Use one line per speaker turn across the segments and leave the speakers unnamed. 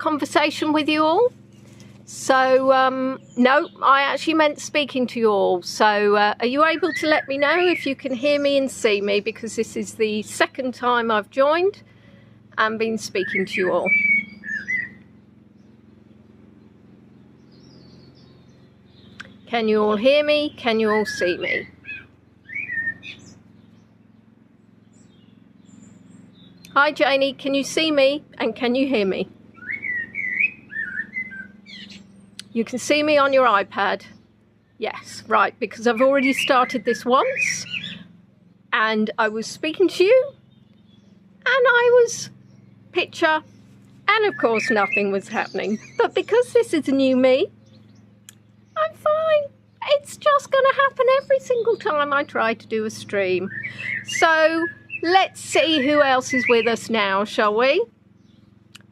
conversation with you all. So, no, I actually meant speaking to you all. So, are you able to let me know if you can hear me and see me? Because this is the second time I've joined and been speaking to you all. Can you all hear me? Can you all see me? Hi, Janie. Can you see me? And can you hear me? You can see me on your iPad. Yes, right, because I've already started this once and I was speaking to you and I was picture and of course nothing was happening. But because this is a new me, I'm fine. It's just going to happen every single time I try to do a stream. So let's see who else is with us now, shall we?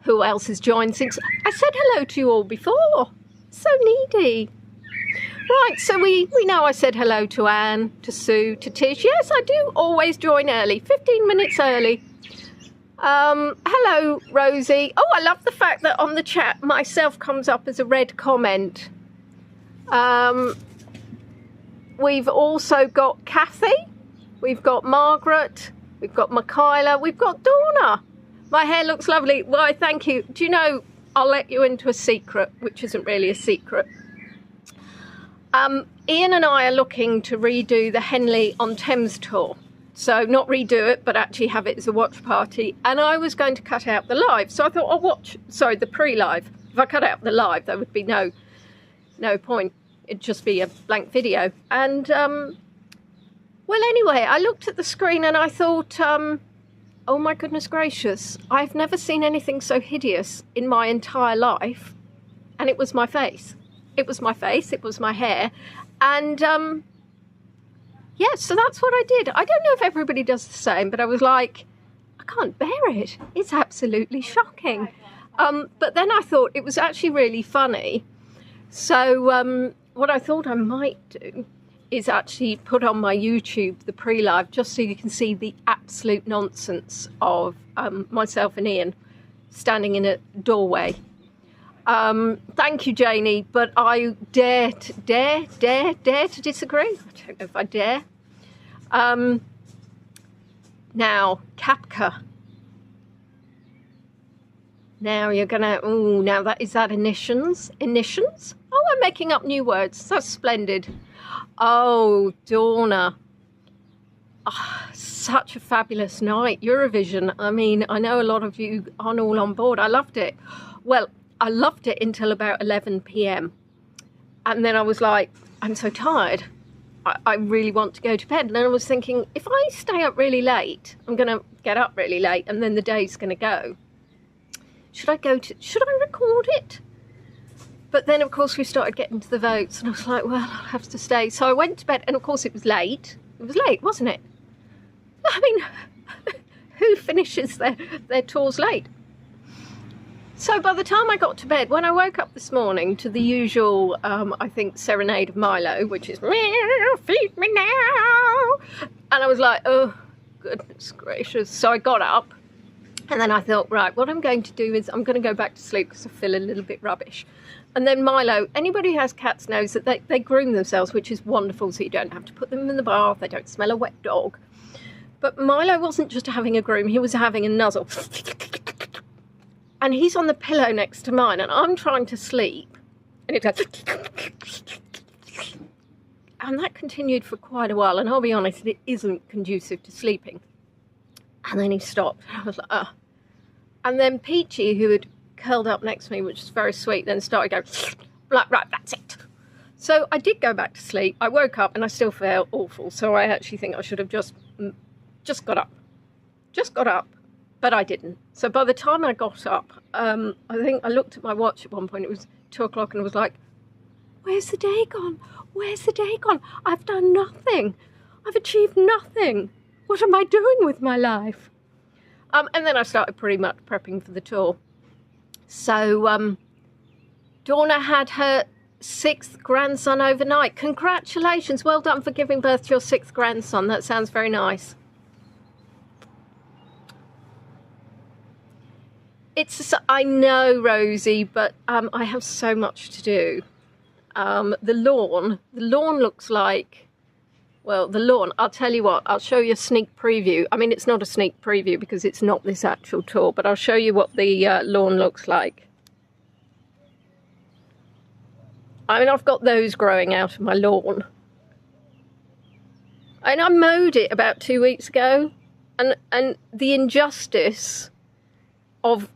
Who else has joined since I said hello to you all before? So needy. Right, so we know I said hello to Anne, to Sue, to Tish. Yes, I do always join early, 15 minutes early. Hello, Rosie. Oh, I love the fact that on the chat, myself comes up as a red comment. We've also got Kathy. We've got Margaret. We've got Michaela. We've got Donna. My hair looks lovely. Why, thank you. Do you know, I'll let you into a secret, which isn't really a secret. Ian and I are looking to redo the Henley-on-Thames tour. So not redo it, but actually have it as a watch party. And I was going to cut out the live. So I thought I'll the pre-live. If I cut out the live, there would be no point. It'd just be a blank video. And, well, anyway, I looked at the screen and I thought, oh my goodness gracious, I've never seen anything so hideous in my entire life. And it was my face. It was my face, it was my hair. And yeah, so that's what I did. I don't know if everybody does the same, but I was like, I can't bear it. It's absolutely shocking. But then I thought it was actually really funny. So what I thought I might do is actually put on my YouTube the pre-live just so you can see the absolute nonsense of myself and Ian standing in a doorway. Thank you, Janie, but I dare to disagree. I don't know if I dare. Now, Kapka. Now you're gonna, now is that Initians? Initians? Oh, I'm making up new words. That's splendid. Oh, Donna. Oh, such a fabulous night. Eurovision. I mean, I know a lot of you aren't all on board. I loved it. Well, I loved it until about 11 p.m. And then I was like, I'm so tired. I really want to go to bed. And then I was thinking, if I stay up really late, I'm going to get up really late and then the day's going to go. Should I record it? But then, of course, we started getting to the votes and I was like, well, I'll have to stay. So I went to bed and, of course, it was late. It was late, wasn't it? I mean, who finishes their tours late? So by the time I got to bed, when I woke up this morning to the usual, I think, serenade of Milo, which is, feed me now. And I was like, oh, goodness gracious. So I got up and then I thought, right, what I'm going to do is I'm going to go back to sleep because I feel a little bit rubbish. And then Milo, anybody who has cats knows that they groom themselves, which is wonderful, so you don't have to put them in the bath, they don't smell a wet dog. But Milo wasn't just having a groom, he was having a nuzzle. And he's on the pillow next to mine, and I'm trying to sleep. And it goes... And that continued for quite a while, and I'll be honest, it isn't conducive to sleeping. And then he stopped, and I was like, ugh. And then Peachy, who had curled up next to me, which was very sweet, then started going, right, that's it. So I did go back to sleep. I woke up and I still felt awful. So I actually think I should have just got up. Just got up, but I didn't. So by the time I got up, I think I looked at my watch at one point. It was 2 o'clock and I was like, where's the day gone? Where's the day gone? I've done nothing. I've achieved nothing. What am I doing with my life? And then I started pretty much prepping for the tour. So Donna had her 6th grandson overnight. Congratulations. Well done for giving birth to your 6th grandson. That sounds very nice. I know, Rosie, but I have so much to do. The lawn looks like, well, the lawn, I'll tell you what, I'll show you a sneak preview. I mean, it's not a sneak preview because it's not this actual tour, but I'll show you what the lawn looks like. I mean, I've got those growing out of my lawn. And I mowed it about 2 weeks ago, and the injustice of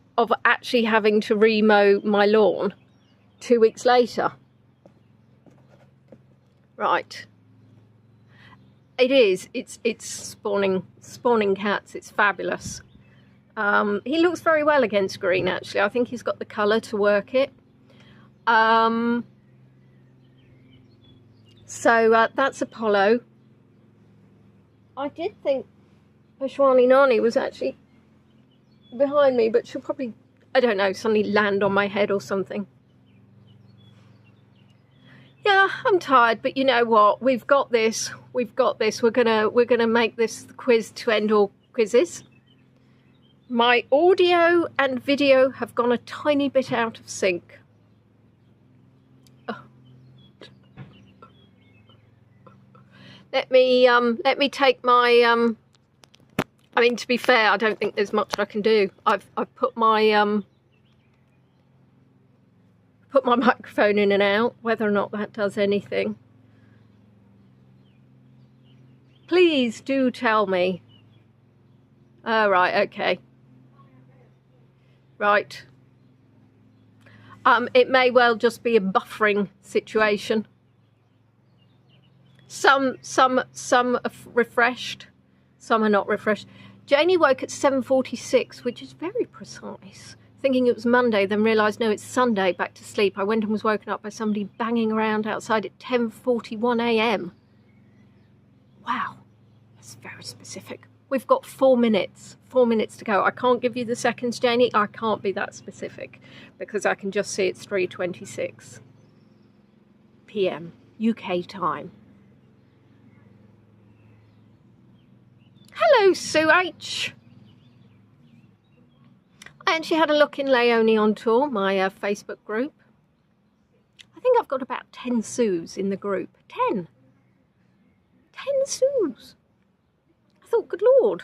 actually having to remow my lawn 2 weeks later. Right. It is. It's spawning cats. It's fabulous. He looks very well against green, actually. I think he's got the colour to work it. So that's Apollo. I did think Ashwani Nani was actually behind me, but she'll probably, I don't know, suddenly land on my head or something. Yeah, I'm tired, but you know what? We've got this. We've got this. We're gonna make this the quiz to end all quizzes. My audio and video have gone a tiny bit out of sync. Oh. Let me take my I mean, to be fair, I don't think there's much I can do. I've put my microphone in and out, whether or not that does anything. Please do tell me. Oh, right, okay. Right. It may well just be a buffering situation. Some are refreshed, some are not refreshed. Janie woke at 7:46, which is very precise. Thinking it was Monday, then realised, no, it's Sunday, back to sleep. I went and was woken up by somebody banging around outside at 10:41 a.m. Wow, that's very specific. We've got 4 minutes to go. I can't give you the seconds, Janie. I can't be that specific because I can just see it's 3:26 p.m. UK time. Hello, Sue H. I actually had a look in Leonie on Tour, my Facebook group. I think I've got about 10 Sues in the group. 10 Sues. I thought, good Lord,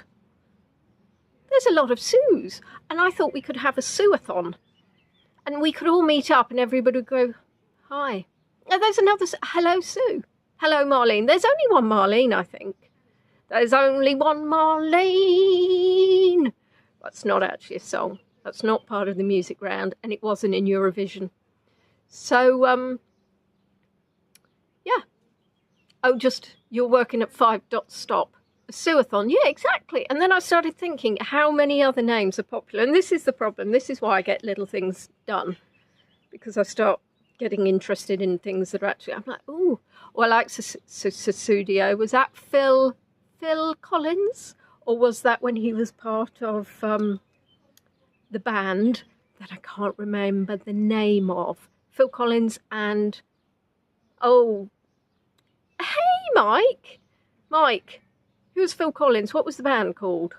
there's a lot of Sues. And I thought we could have a Sueathon. And we could all meet up and everybody would go, hi. Oh, there's another, hello, Sue. Hello, Marlene. There's only one Marlene, I think. There's only one Marlene. That's not actually a song. That's not part of the music round, and it wasn't in Eurovision. So, yeah. Oh, just, you're working at 5 dots stop. A Sueathon, yeah, exactly. And then I started thinking, how many other names are popular? And this is the problem. This is why I get little things done. Because I start getting interested in things that are actually, I'm like, ooh. Well, I like Susudio. Was that Phil Collins, or was that when he was part of the band that I can't remember the name of? Phil Collins and, oh, hey, Mike, who's Phil Collins? What was the band called?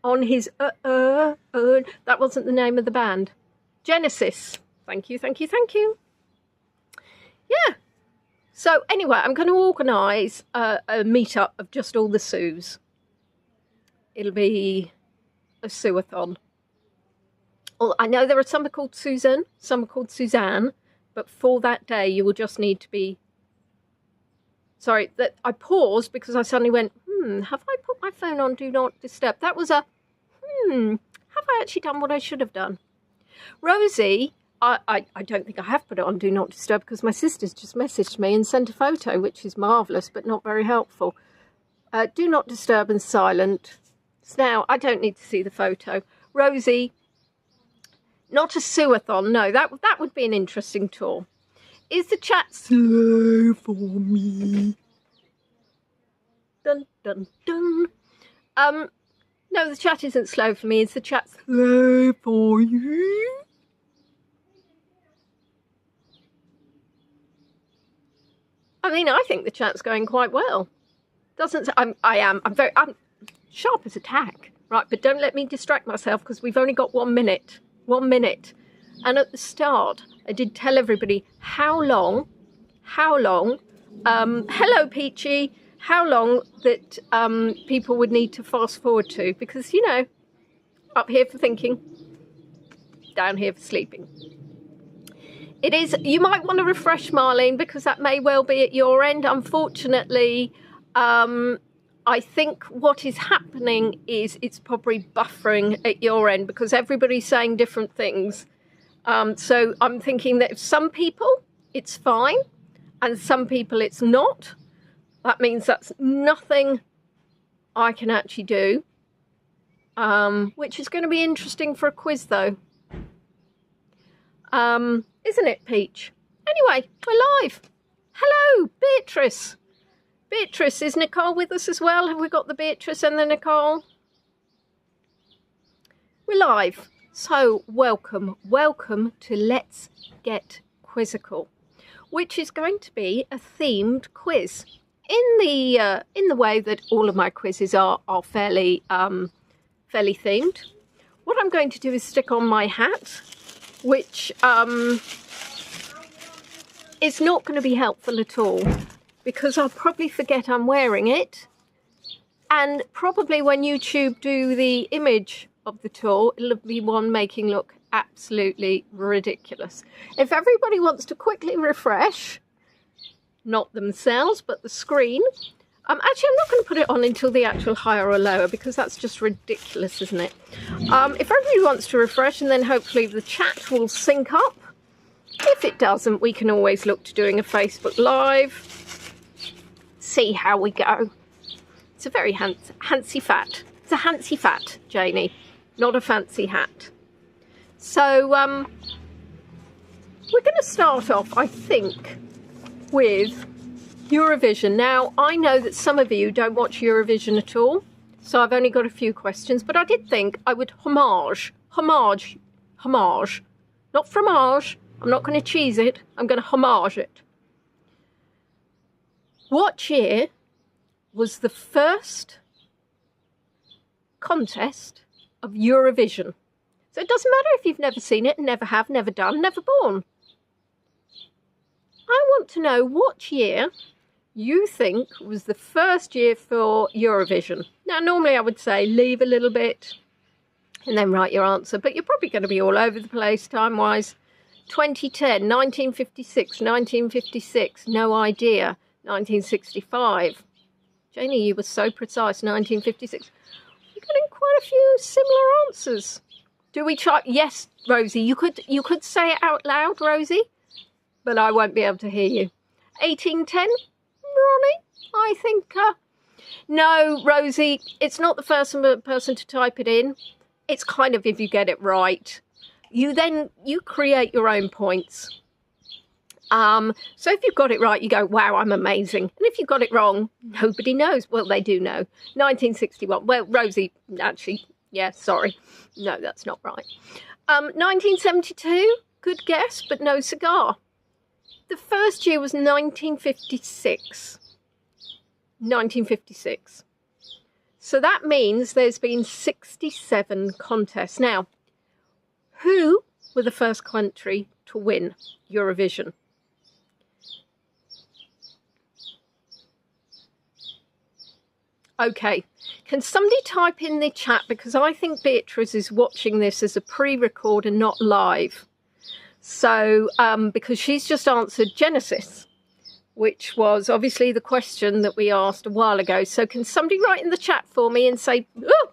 On his that wasn't the name of the band. Genesis. Thank you. Yeah. So anyway, I'm going to organise a meetup of just all the Sues. It'll be a Sueathon. Well, I know there are some are called Susan, some are called Suzanne, but for that day you will just need to be... Sorry, that I paused because I suddenly went, have I put my phone on Do Not Disturb? That was a, have I actually done what I should have done? Rosie... I don't think I have put it on Do Not Disturb because my sister's just messaged me and sent a photo, which is marvellous but not very helpful. Do Not Disturb and silent. So now I don't need to see the photo. Rosie, not a Sueathon. No, that would be an interesting tour. Is the chat slow for me? Dun dun dun. No, the chat isn't slow for me. Is the chat slow for you? I mean, I think the chat's going quite well. I'm sharp as a tack. Right, but don't let me distract myself because we've only got 1 minute. 1 minute. And at the start, I did tell everybody how long, hello Peachy, how long that people would need to fast forward to, because, you know, up here for thinking, down here for sleeping. It is, you might want to refresh, Marlene, because that may well be at your end. Unfortunately, I think what is happening is it's probably buffering at your end because everybody's saying different things. So I'm thinking that if some people, it's fine, and some people it's not. That means that's nothing I can actually do, which is going to be interesting for a quiz, though. Isn't it, Peach? Anyway, we're live. Hello, Beatrice. Beatrice, is Nicole with us as well? Have we got the Beatrice and the Nicole? We're live. So welcome to Let's Get Quizzical, which is going to be a themed quiz in the way that all of my quizzes are fairly themed. What I'm going to do is stick on my hat, which is not going to be helpful at all because I'll probably forget I'm wearing it, and probably when YouTube do the image of the tour, it'll be one making look absolutely ridiculous. If everybody wants to quickly refresh, not themselves but the screen, actually I'm not going to put it on until the actual higher or lower because that's just ridiculous, isn't it? If everybody wants to refresh, and then hopefully the chat will sync up. If it doesn't, we can always look to doing a Facebook Live. See how we go. It's a very handsy fat. It's a handsy fat, Janie, not a fancy hat. So we're going to start off, I think, with Eurovision. Now, I know that some of you don't watch Eurovision at all, so I've only got a few questions, but I did think I would homage, not fromage. I'm not going to cheese it, I'm going to homage it. What year was the first contest of Eurovision? So it doesn't matter if you've never seen it, never have, never done, never born. I want to know what year you think was the first year for Eurovision. Now, normally I would say leave a little bit and then write your answer, but you're probably going to be all over the place time-wise. 2010, 1956, 1956, no idea. 1965. Janie, you were so precise, 1956. You're getting quite a few similar answers. Do we try? Yes, Rosie, you could say it out loud, Rosie, but I won't be able to hear you. 1810, Ronnie, I think. No, Rosie, it's not the first person to type it in. It's kind of if you get it right. You create your own points. So if you've got it right, you go, wow, I'm amazing. And if you've got it wrong, nobody knows. Well, they do know. 1961. Well, Rosie, actually, yeah, sorry. No, that's not right. 1972, good guess, but no cigar. The first year was 1956. 1956. So that means there's been 67 contests. Now, who were the first country to win Eurovision? Okay, can somebody type in the chat, because I think Beatrice is watching this as a pre-record and not live. So, because she's just answered Genesis, which was obviously the question that we asked a while ago. So can somebody write in the chat for me and say, oh!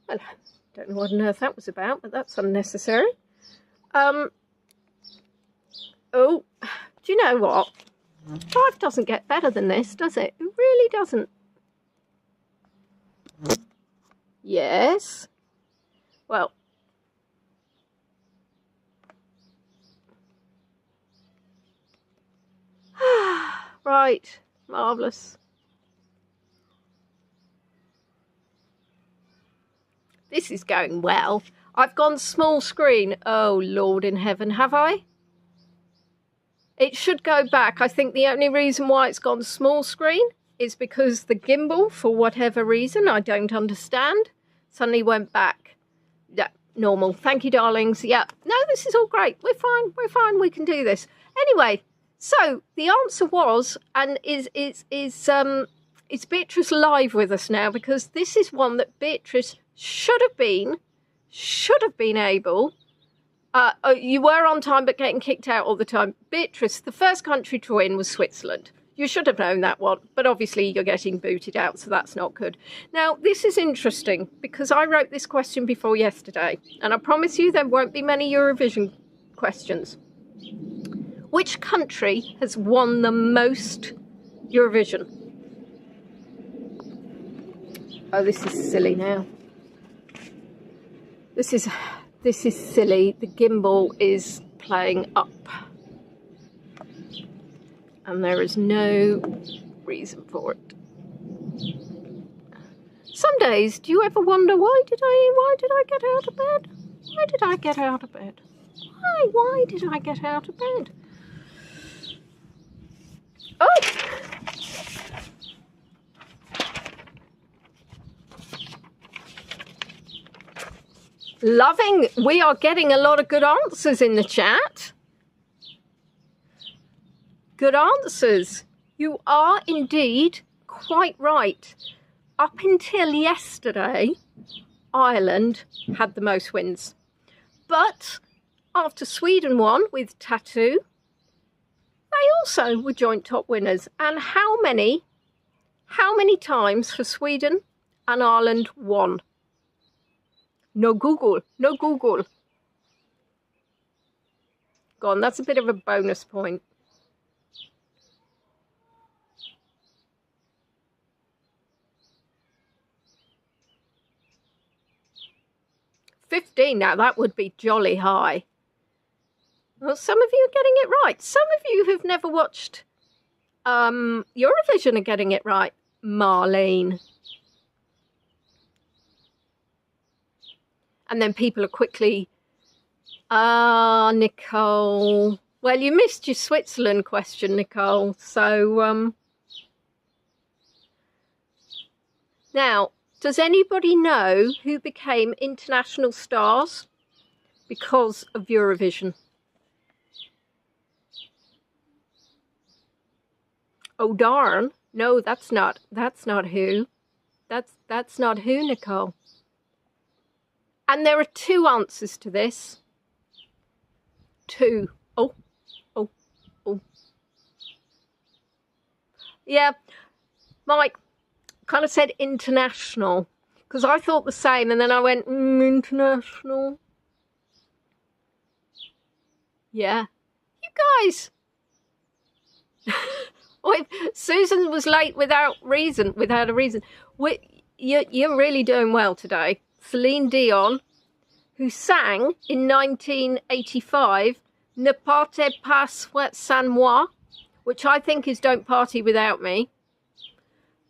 Well, I don't know what on earth that was about, but that's unnecessary. Oh, do you know what? Life doesn't get better than this, does it? It really doesn't. Yes. Well. Right. Marvellous. This is going well. I've gone small screen. Oh, Lord in heaven, have I? It should go back. I think the only reason why it's gone small screen is because the gimbal, for whatever reason I don't understand, suddenly went back. Yeah, normal. Thank you, darlings. Yeah, no, this is all great. We're fine. We're fine. We can do this. Anyway, so the answer was, and is Beatrice live with us now, because this is one that Beatrice should have been able. You were on time, but getting kicked out all the time. Beatrice, the first country to win was Switzerland. You should have known that one, but obviously you're getting booted out, so that's not good. Now, this is interesting because I wrote this question before yesterday, and I promise you there won't be many Eurovision questions. Which country has won the most Eurovision? Oh, this is silly now. This is silly. The gimbal is playing up. And there is no reason for it. Some days, do you ever wonder, why did I get out of bed? Why did I get out of bed? Why did I get out of bed? Oh! Loving, we are getting a lot of good answers in the chat. Good answers. You are indeed quite right. Up until yesterday, Ireland had the most wins. But after Sweden won with Tattoo, they also were joint top winners. And how many times for Sweden and Ireland won? No Google, no Google. Go on, that's a bit of a bonus point. $15, now that would be jolly high. Well, some of you are getting it right. Some of you who've never watched Eurovision are getting it right. Marlene. And then people are quickly, Nicole. Well, you missed your Switzerland question, Nicole. So, now, does anybody know who became international stars because of Eurovision? Oh, darn. No, that's not who. That's not who, Nicole. And there are two answers to this. Two. Oh. Yeah, Mike kind of said international, because I thought the same, and then I went, international. Yeah. You guys. Wait, Susan was late without a reason. You're really doing well today. Celine Dion, who sang in 1985 Ne partez pas sans moi, which I think is Don't Party Without Me,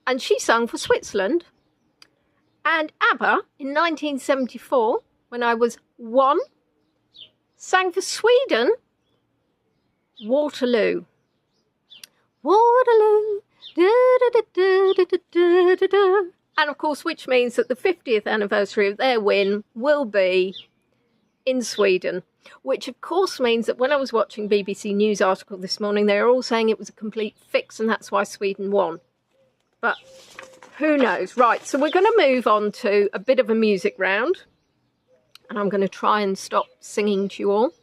and she sung for Switzerland. And ABBA in 1974, when I was 1, sang for Sweden, Waterloo. Waterloo, da da da da da da da da. And of course, which means that the 50th anniversary of their win will be in Sweden, which of course means that when I was watching BBC News article this morning, they were all saying it was a complete fix and that's why Sweden won. But who knows? Right, so we're going to move on to a bit of a music round. And I'm going to try and stop singing to you all.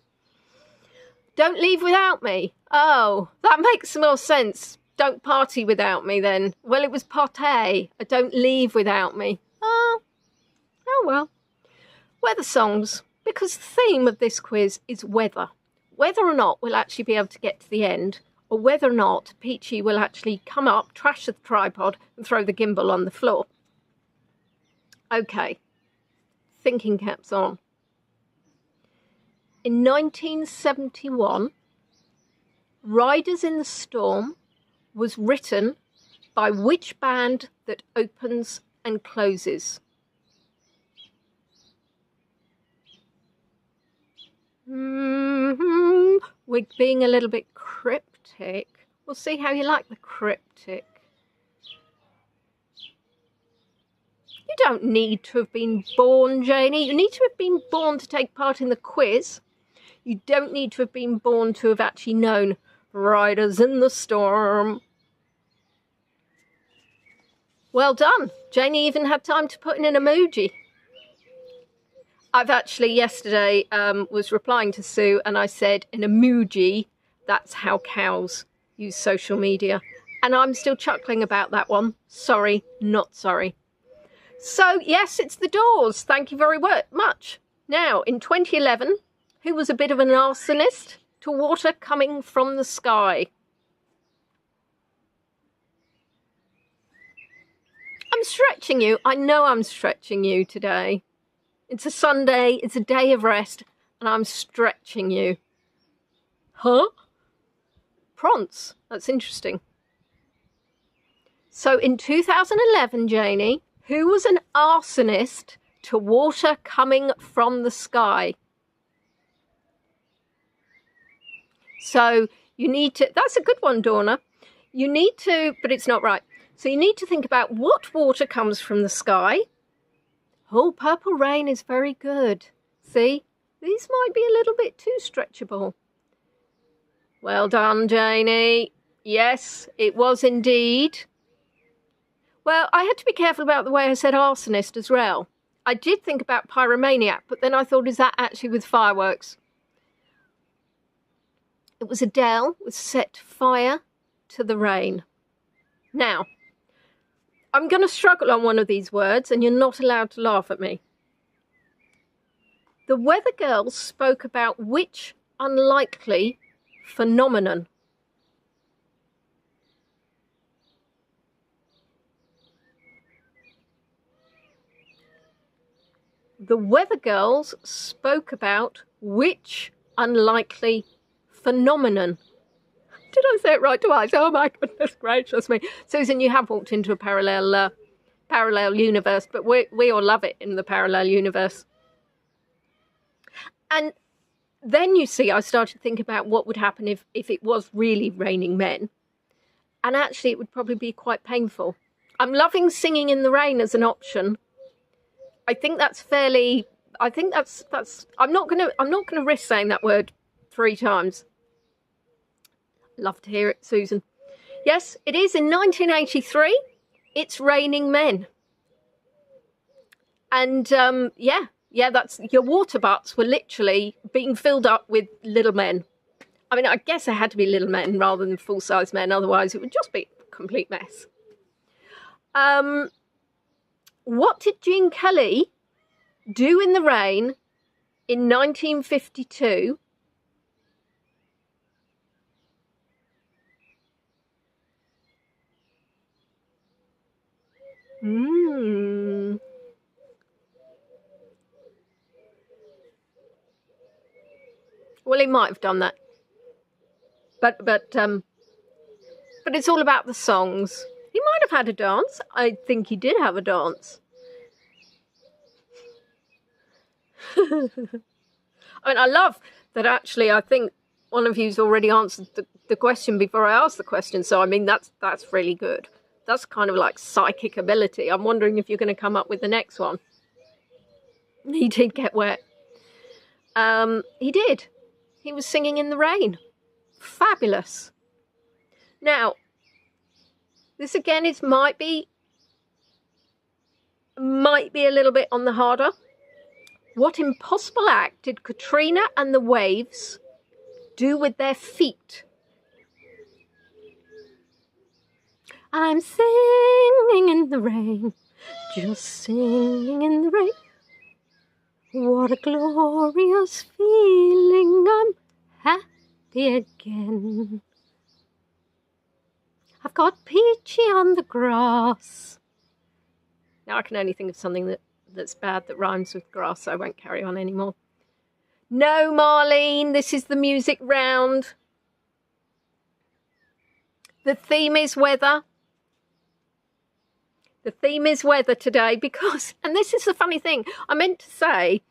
Don't leave without me. Oh, that makes more sense. Don't party without me then. Well, it was partay. Don't leave without me. Oh well. Weather songs, because the theme of this quiz is weather. Whether or not we'll actually be able to get to the end, or whether or not Peachy will actually come up, trash the tripod, and throw the gimbal on the floor. Okay. Thinking caps on. In 1971, Riders in the Storm was written by which band that opens and closes? We're being a little bit cryptic. We'll see how you like the cryptic. You don't need to have been born, Janie. You need to have been born to take part in the quiz. You don't need to have been born to have actually known Riders in the Storm. Well done. Janie even had time to put in an emoji. I've actually yesterday was replying to Sue and I said an emoji, that's how cows use social media. And I'm still chuckling about that one. Sorry, not sorry. So yes, it's the Doors. Thank you very much. Now, in 2011, who was a bit of an arsonist to water coming from the sky? I'm stretching you. I know I'm stretching you today. It's a Sunday, it's a day of rest, and I'm stretching you. Huh? Prance. That's interesting. So in 2011, Janie, who was an arsonist to water coming from the sky? So you need to, that's a good one, Dawna. You need to, but it's not right. So you need to think about what water comes from the sky. Oh, Purple Rain is very good. See, these might be a little bit too stretchable. Well done, Janie. Yes, it was indeed. Well, I had to be careful about the way I said arsonist as well. I did think about pyromaniac, but then I thought, is that actually with fireworks? It was Adele with Set Fire to the Rain. Now, I'm going to struggle on one of these words and you're not allowed to laugh at me. The Weather Girls spoke about which unlikely phenomenon? The Weather Girls spoke about which unlikely phenomenon? Did I say it right twice? Oh my goodness gracious me. Susan, you have walked into a parallel universe, but we all love it in the parallel universe. And then you see, I started to think about what would happen if it was really raining men. And actually it would probably be quite painful. I'm loving singing in the rain as an option. I think that's fairly, I think that's I'm not gonna risk saying that word 3 times. Love to hear it, Susan. Yes, it is in 1983. It's Raining Men. And yeah, that's your water butts were literally being filled up with little men. I mean, I guess they had to be little men rather than full-size men, otherwise it would just be a complete mess. What did Gene Kelly do in the rain in 1952? Well, he might have done that, but it's all about the songs. He might have had a dance. I think he did have a dance. I mean, I love that actually. I think one of you's already answered the question before I asked the question. So I mean, that's really good. That's kind of like psychic ability. I'm wondering if you're going to come up with the next one. He did get wet. He did. He was singing in the rain. Fabulous. Now, this again might be a little bit on the harder. What impossible act did Katrina and the Waves do with their feet? I'm singing in the rain, just singing in the rain. What a glorious feeling, I'm happy again. I've got peachy on the grass. Now I can only think of something that's bad that rhymes with grass, so I won't carry on anymore. No, Marlene, this is the music round. The theme is weather. The theme is weather today because, and this is the funny thing, I meant to say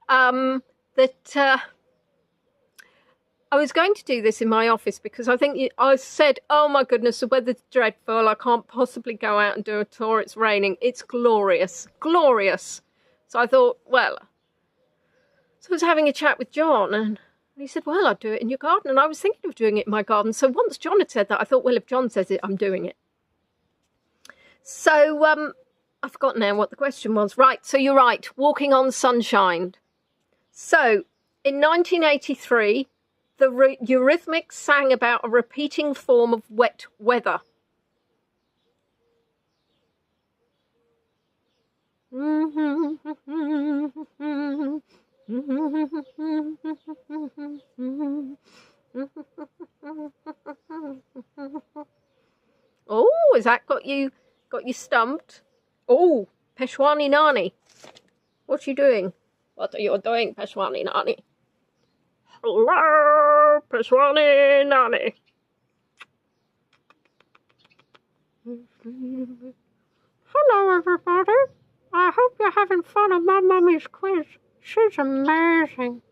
that I was going to do this in my office because I think I said, oh my goodness, the weather's dreadful. I can't possibly go out and do a tour. It's raining. It's glorious, glorious. So I thought, well, so I was having a chat with John and he said, well, I'd do it in your garden. And I was thinking of doing it in my garden. So once John had said that, I thought, well, if John says it, I'm doing it. So I've forgotten now what the question was. Right, so you're right, Walking on Sunshine. So in 1983, the Eurythmics sang about a repeating form of wet weather. Oh, has that got you stumped? Oh, Peshwani Nani. What are you doing? What are you doing, Peshwani Nani? Hello, Peshwani Nani. Hello, everybody. I hope you're having fun at my mummy's quiz. She's amazing.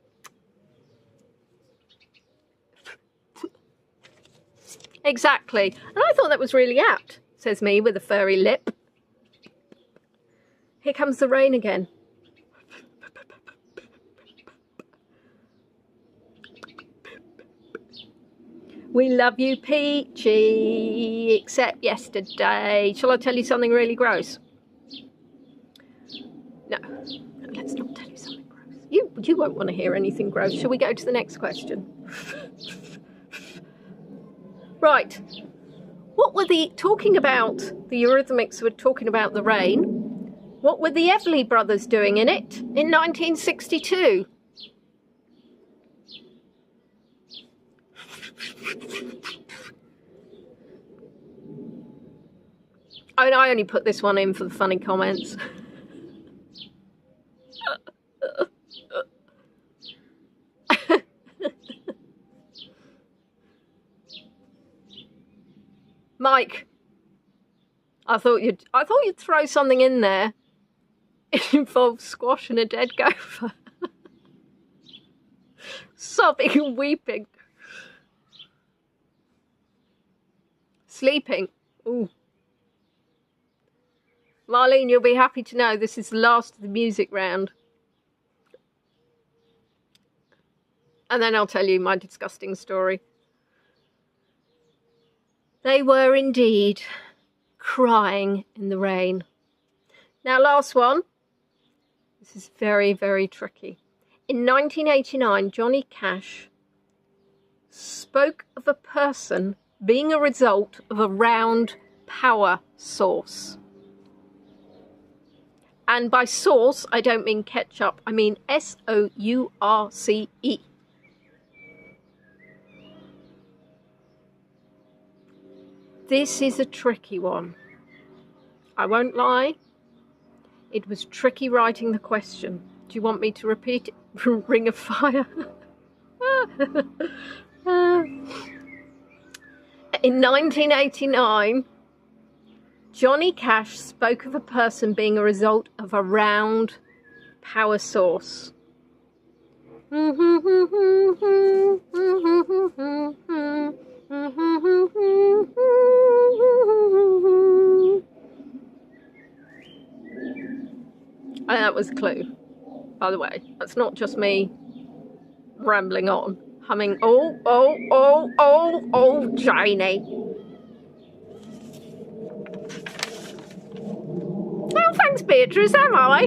Exactly. And I thought that was really apt, says me with a furry lip. Here comes the rain again. We love you, Peachy, except yesterday. Shall I tell you something really gross? No, let's not tell you something gross. You won't want to hear anything gross. Shall we go to the next question? Right. What were talking about, the Eurythmics were talking about the rain. What were the Everly brothers doing in it in 1962? I mean, I only put this one in for the funny comments. Mike, I thought you'd throw something in there. It involves squashing a dead gopher. Sobbing and weeping. Sleeping. Ooh. Marlene, you'll be happy to know this is the last of the music round. And then I'll tell you my disgusting story. They were indeed crying in the rain. Now, last one. This is very, very tricky. In 1989, Johnny Cash spoke of a person being a result of a round power source. And by source, I don't mean ketchup. I mean S-O-U-R-C-E. This is a tricky one. I won't lie. It was tricky writing the question. Do you want me to repeat it? Ring of Fire. In 1989, Johnny Cash spoke of a person being a result of a round power source. And that was a clue, by the way. That's not just me rambling on, humming, oh, Janie. Well, thanks, Beatrice, am I?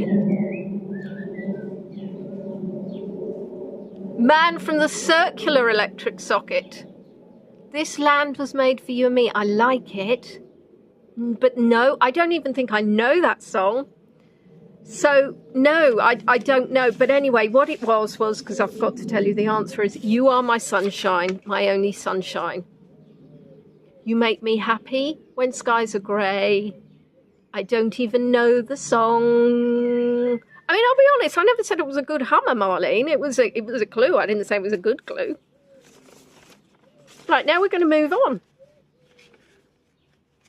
Man from the circular electric socket. This land was made for you and me. I like it. But no, I don't even think I know that song. So, no, I don't know. But anyway, what it was, because I've got to tell you the answer is, you are my sunshine, my only sunshine. You make me happy when skies are grey. I don't even know the song. I mean, I'll be honest, I never said it was a good hummer, Marlene. It was a clue. I didn't say it was a good clue. Right, now we're going to move on.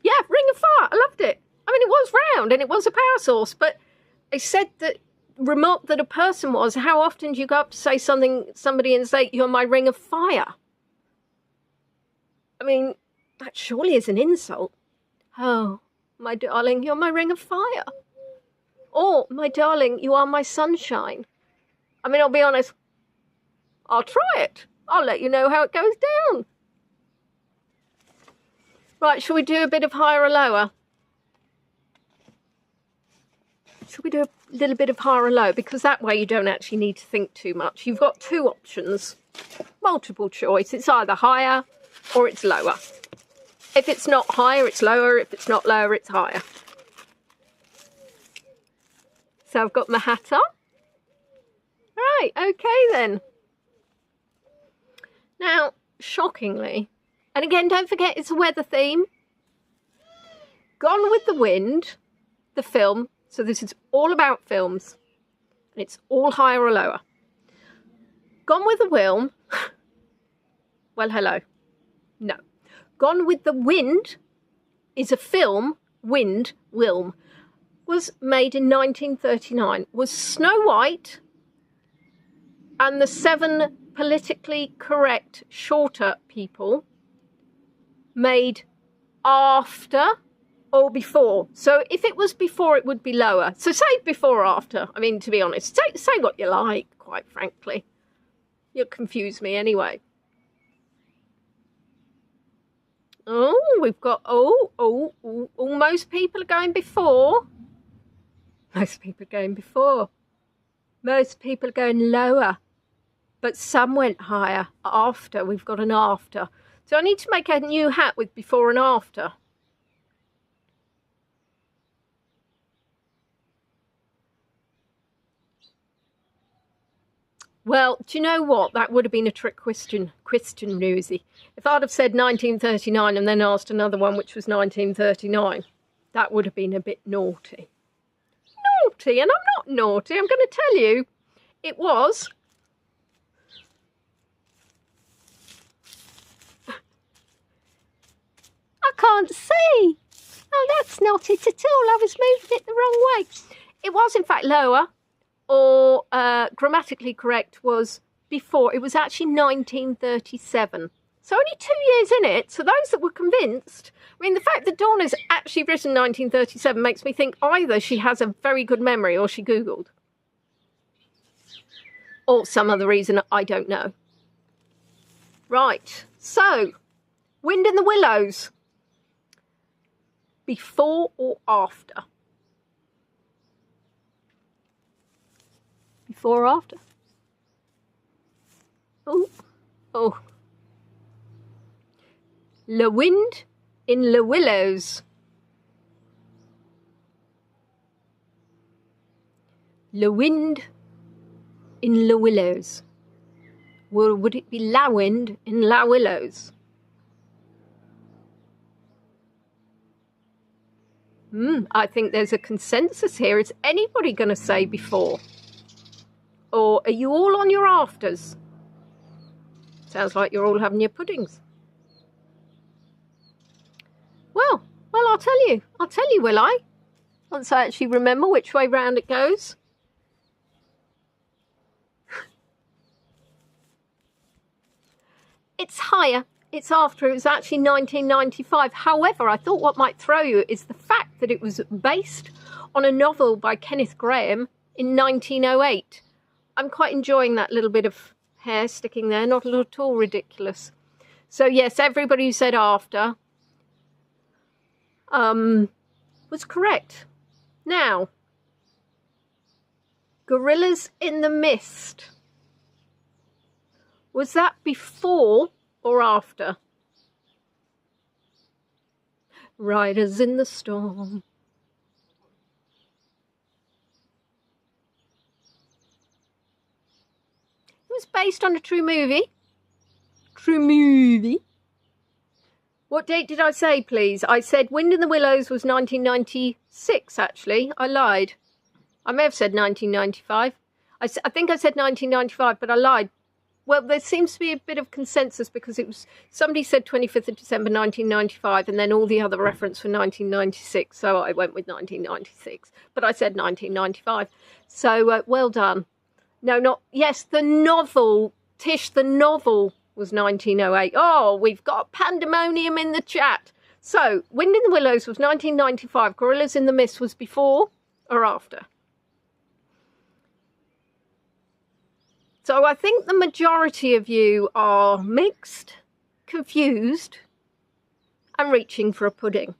Yeah, Ring of Fire. I loved it. I mean, it was round and it was a power source, but I said that remark that a person was, how often do you go up to say somebody and say, "You're my ring of fire"? I mean, that surely is an insult. "Oh, my darling, you're my ring of fire." Or, "My darling, you are my sunshine." I mean, I'll be honest, I'll try it. I'll let you know how it goes down. Right, shall we do a bit of higher or lower? Shall we do a little bit of higher or low? Because that way you don't actually need to think too much. You've got two options. Multiple choice. It's either higher or it's lower. If it's not higher, it's lower. If it's not lower, it's higher. So I've got my hat on. Right, okay then. Now, shockingly, and again, don't forget it's a weather theme. Gone with the Wind, the film. So this is all about films. And it's all higher or lower. Gone with the Wind. Well, hello. No. Gone with the Wind is a film, Wind, Wilm, was made in 1939. Was Snow White and the 7 politically correct shorter people made after or before? So if it was before, it would be lower. So say before or after. I mean, to be honest, say what you like, quite frankly. You'll confuse me anyway. Oh, we've got, most people are going before. Most people are going before. Most people are going lower. But some went higher. After, we've got an after. So I need to make a new hat with before and after. Well, do you know what? That would have been a trick question, Newsy. If I'd have said 1939 and then asked another one, which was 1939, that would have been a bit naughty. Naughty, and I'm not naughty. I'm going to tell you, it was. I can't see. Oh, that's not it at all. I was moving it the wrong way. It was, in fact, lower. Or grammatically correct was before. It was actually 1937. So only 2 years in it. So those that were convinced, I mean, the fact that Dawn has actually written 1937 makes me think either she has a very good memory or she Googled. Or some other reason, I don't know. Right, so, Wind in the Willows. Before or after? Before or after? Oh. Le Wind in Le Willows. Le Wind in Le Willows. Or would it be La Wind in La Willows? I think there's a consensus here. Is anybody going to say before? Or are you all on your afters? Sounds like you're all having your puddings. Well, I'll tell you. I'll tell you, will I? Once I actually remember which way round it goes. It's higher. It's after. It was actually 1995. However, I thought what might throw you is the fact that it was based on a novel by Kenneth Grahame in 1908. I'm quite enjoying that little bit of hair sticking there. Not at all ridiculous. So yes, everybody who said after was correct. Now, Gorillas in the Mist. Was that before or after? Riders in the Storm. It was based on a true movie. True movie. What date did I say, please? I said Wind in the Willows was 1996, actually. I lied. I may have said 1995. I think I said 1995, but I lied. Well, there seems to be a bit of consensus because it was somebody said 25th of December 1995 and then all the other reference for 1996. So I went with 1996, but I said 1995. So well done. No, not yes. The novel, Tish. The novel was 1908. Oh, we've got pandemonium in the chat. So Wind in the Willows was 1995. Gorillas in the Mist was before or after? So I think the majority of you are mixed, confused, and reaching for a pudding.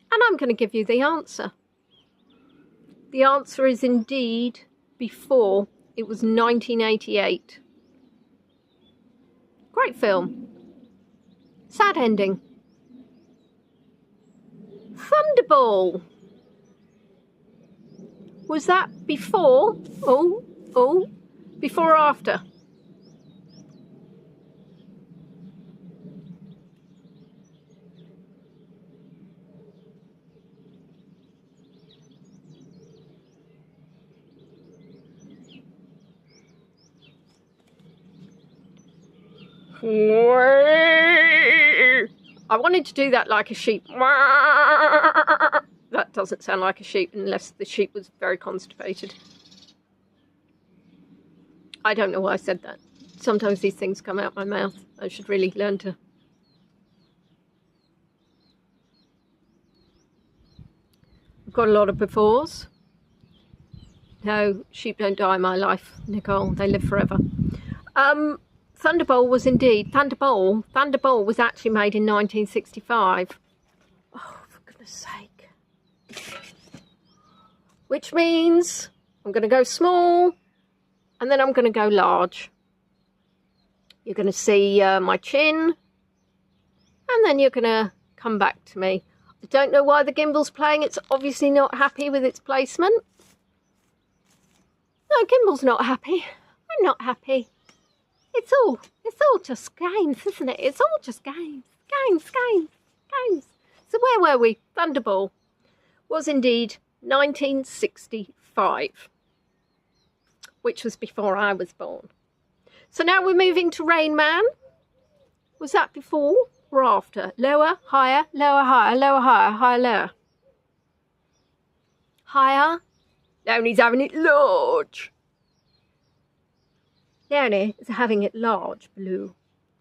And I'm going to give you the answer. The answer is indeed before. It was 1988. Great film. Sad ending. Thunderball. Was that before? Before or after? I wanted to do that like a sheep. That doesn't sound like a sheep unless the sheep was very constipated. I don't know why I said that. Sometimes these things come out my mouth. I should really learn to. I've got a lot of befores. No, sheep don't die in my life, Nicole. They live forever. Thunderball was indeed. Thunderball was actually made in 1965. Oh, for goodness sake. Which means I'm going to go small and then I'm going to go large. You're going to see my chin and then you're going to come back to me. I don't know why the gimbal's playing. It's obviously not happy with its placement. No, gimbal's not happy. I'm not happy. It's all just games, isn't it? It's all just games. Games. So where were we? Thunderball was indeed 1965, which was before I was born. So now we're moving to Rain Man. Was that before or after? Lower, higher, lower, higher, lower, higher, higher, lower. Higher. Leonie's having it large. Leonie is having it large, Blue.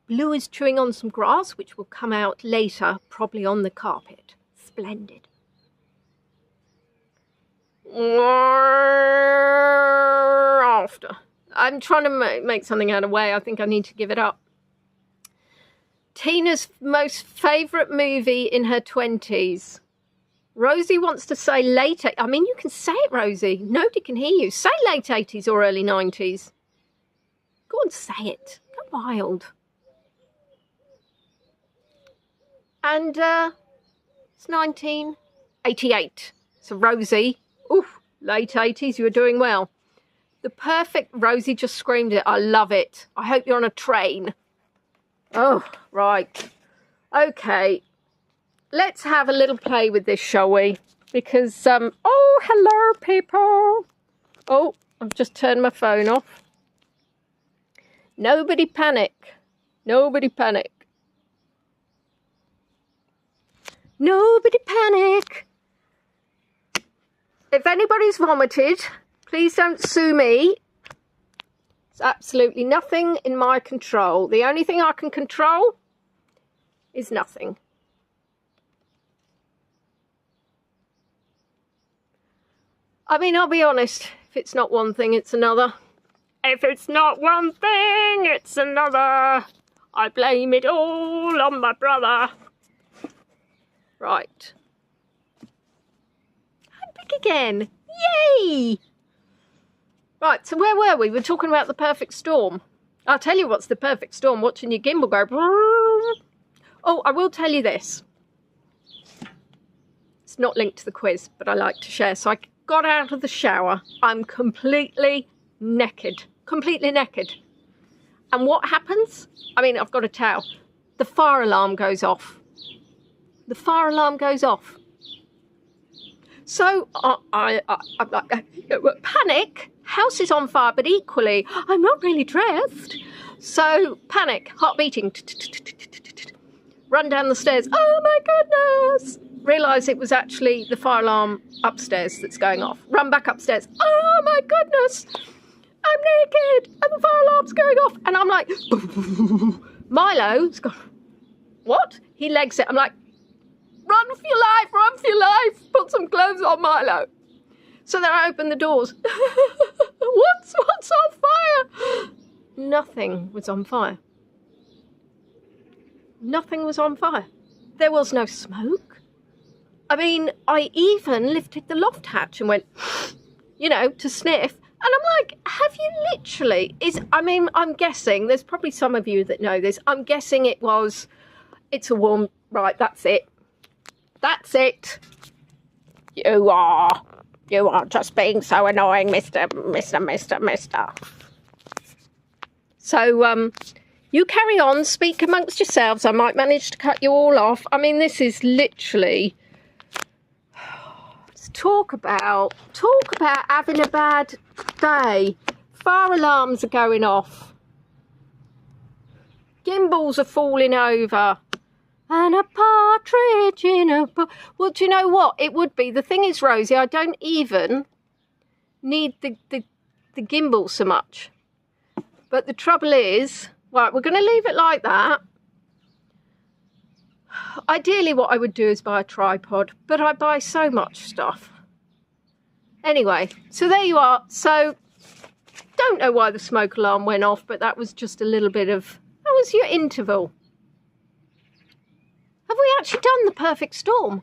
Blue is chewing on some grass, which will come out later, probably on the carpet. Splendid. After. I'm trying to make something out of way. I think I need to give it up. Tina's most favourite movie in her 20s. Rosie wants to say late. I mean, you can say it, Rosie. Nobody can hear you. Say late 80s or early 90s. Go on, say it. Go wild. And it's 1988. So Rosie, oof, late 80s, you were doing well. The perfect, Rosie just screamed it. I love it. I hope you're on a train. Oh, right. Okay. Let's have a little play with this, shall we? Because, oh, hello, people. Oh, I've just turned my phone off. Nobody panic. Nobody panic. Nobody panic. If anybody's vomited, please don't sue me. It's absolutely nothing in my control. The only thing I can control is nothing. I mean, I'll be honest. If it's not one thing, it's another. If it's not one thing, it's another. I blame it all on my brother. Right. I'm big again. Yay! Right, so where were we? We're talking about the perfect storm. I'll tell you what's the perfect storm. Watching your gimbal go. Oh, I will tell you this. It's not linked to the quiz, but I like to share. So I got out of the shower. I'm completely naked. Completely naked. And what happens? I mean, I've got a towel. The fire alarm goes off. The fire alarm goes off. So I'm like, panic, house is on fire, but equally, I'm not really dressed. So panic, heart beating, run down the stairs. Oh my goodness! Realise it was actually the fire alarm upstairs that's going off. Run back upstairs. Oh my goodness! I'm naked and the fire alarm's going off. And I'm like, Milo's gone, what? He legs it. I'm like, run for your life, run for your life. Put some clothes on, Milo. So then I open the doors. What's on fire? Nothing was on fire. Nothing was on fire. There was no smoke. I mean, I even lifted the loft hatch and went, you know, to sniff. And I'm like, have you literally, I'm guessing, there's probably some of you that know this. I'm guessing it's a warm, right, that's it. That's it. You are just being so annoying, Mister. So, you carry on, speak amongst yourselves. I might manage to cut you all off. I mean, this is literally, talk about having a bad day. Fire alarms are going off. Gimbals are falling over. And a partridge in a... Well, do you know what? It would be. The thing is, Rosie, I don't even need the gimbal so much. But the trouble is... Right, we're going to leave it like that. Ideally, what I would do is buy a tripod. But I buy so much stuff. Anyway, so there you are. So, don't know why the smoke alarm went off. But that was just a little bit of... That was your interval. Have we actually done the perfect storm?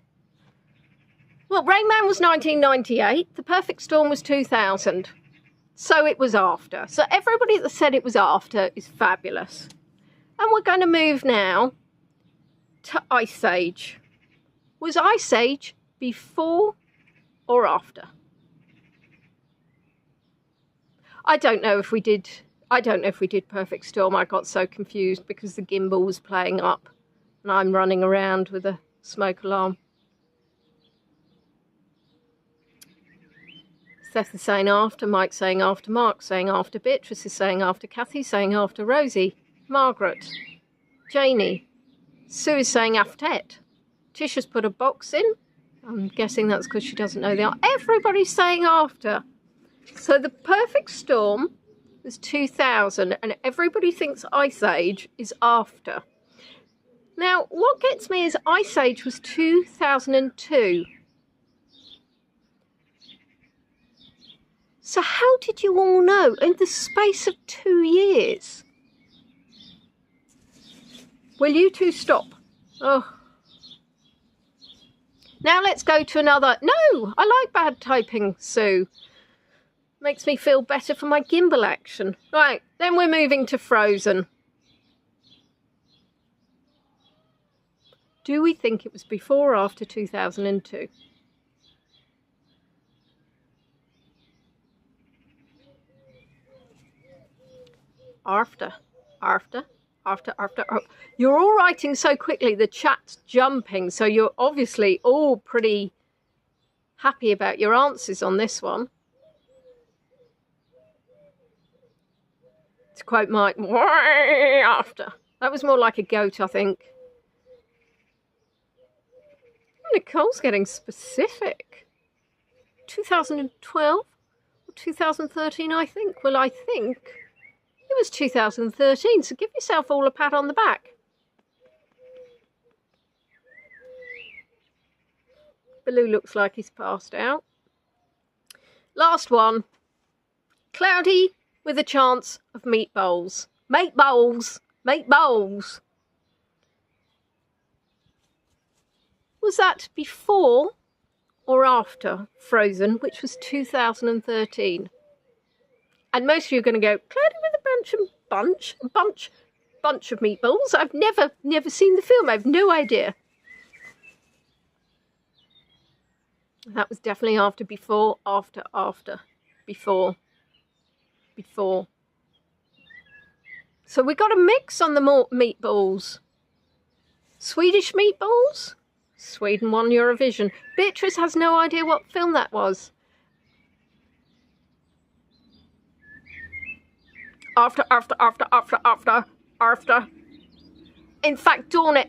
Well, Rain Man was 1998. The perfect storm was 2000. So it was after. So everybody that said it was after is fabulous. And we're going to move now to Ice Age. Was Ice Age before or after? I don't know if we did Perfect Storm. I got so confused because the gimbal was playing up. And I'm running around with a smoke alarm. Seth is saying after, Mike's saying after, Mark's saying after, Beatrice is saying after, Kathy's saying after, Rosie, Margaret, Janie, Sue is saying after it. Tisha's put a box in. I'm guessing that's because she doesn't know the answer. Everybody's saying after. So the perfect storm was 2000 and everybody thinks Ice Age is after. Now, what gets me is Ice Age was 2002. So how did you all know in the space of 2 years? Will you two stop? Oh. Now let's go to another. No, I like bad typing, Sue. Makes me feel better for my gimbal action. Right, then we're moving to Frozen. Do we think it was before or after 2002? After. You're all writing so quickly, the chat's jumping, so you're obviously all pretty happy about your answers on this one. To quote Mike, way after. That was more like a goat, I think. Nicole's getting specific. 2012 or 2013, I think. Well, I think it was 2013, so give yourself all a pat on the back. Baloo looks like he's passed out. Last one. Cloudy with a chance of meatballs. Meatballs! Meatballs! Was that before or after Frozen, which was 2013? And most of you are going to go, Cloudy with a bunch of meatballs. I've never seen the film. I have no idea. That was definitely after, before, after, before. So we got a mix on the meatballs. Swedish meatballs, Sweden won Eurovision. Beatrice has no idea what film that was. After. In fact, Donna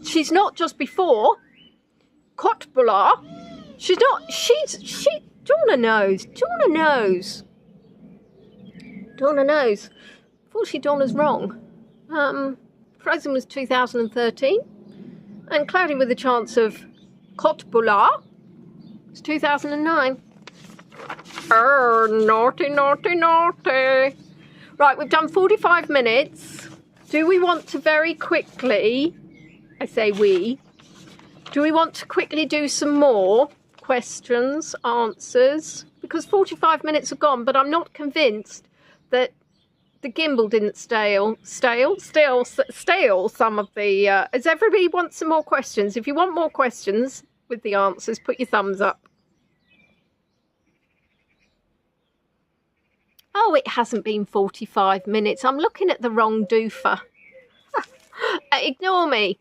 she's not just before. Kotbula. She's not, Donna knows. Donna knows. Unfortunately, Donna's wrong. Frozen was 2013. And Cloudy with a Chance of Kotbula was 2009. Naughty. Right, we've done 45 minutes. Do we want to very quickly, I say we, do we want to quickly do some more questions, answers? Because 45 minutes are gone, but I'm not convinced that the gimbal didn't stale some of the... Does everybody want some more questions? If you want more questions with the answers, put your thumbs up. Oh, it hasn't been 45 minutes. I'm looking at the wrong doofer. Ignore me.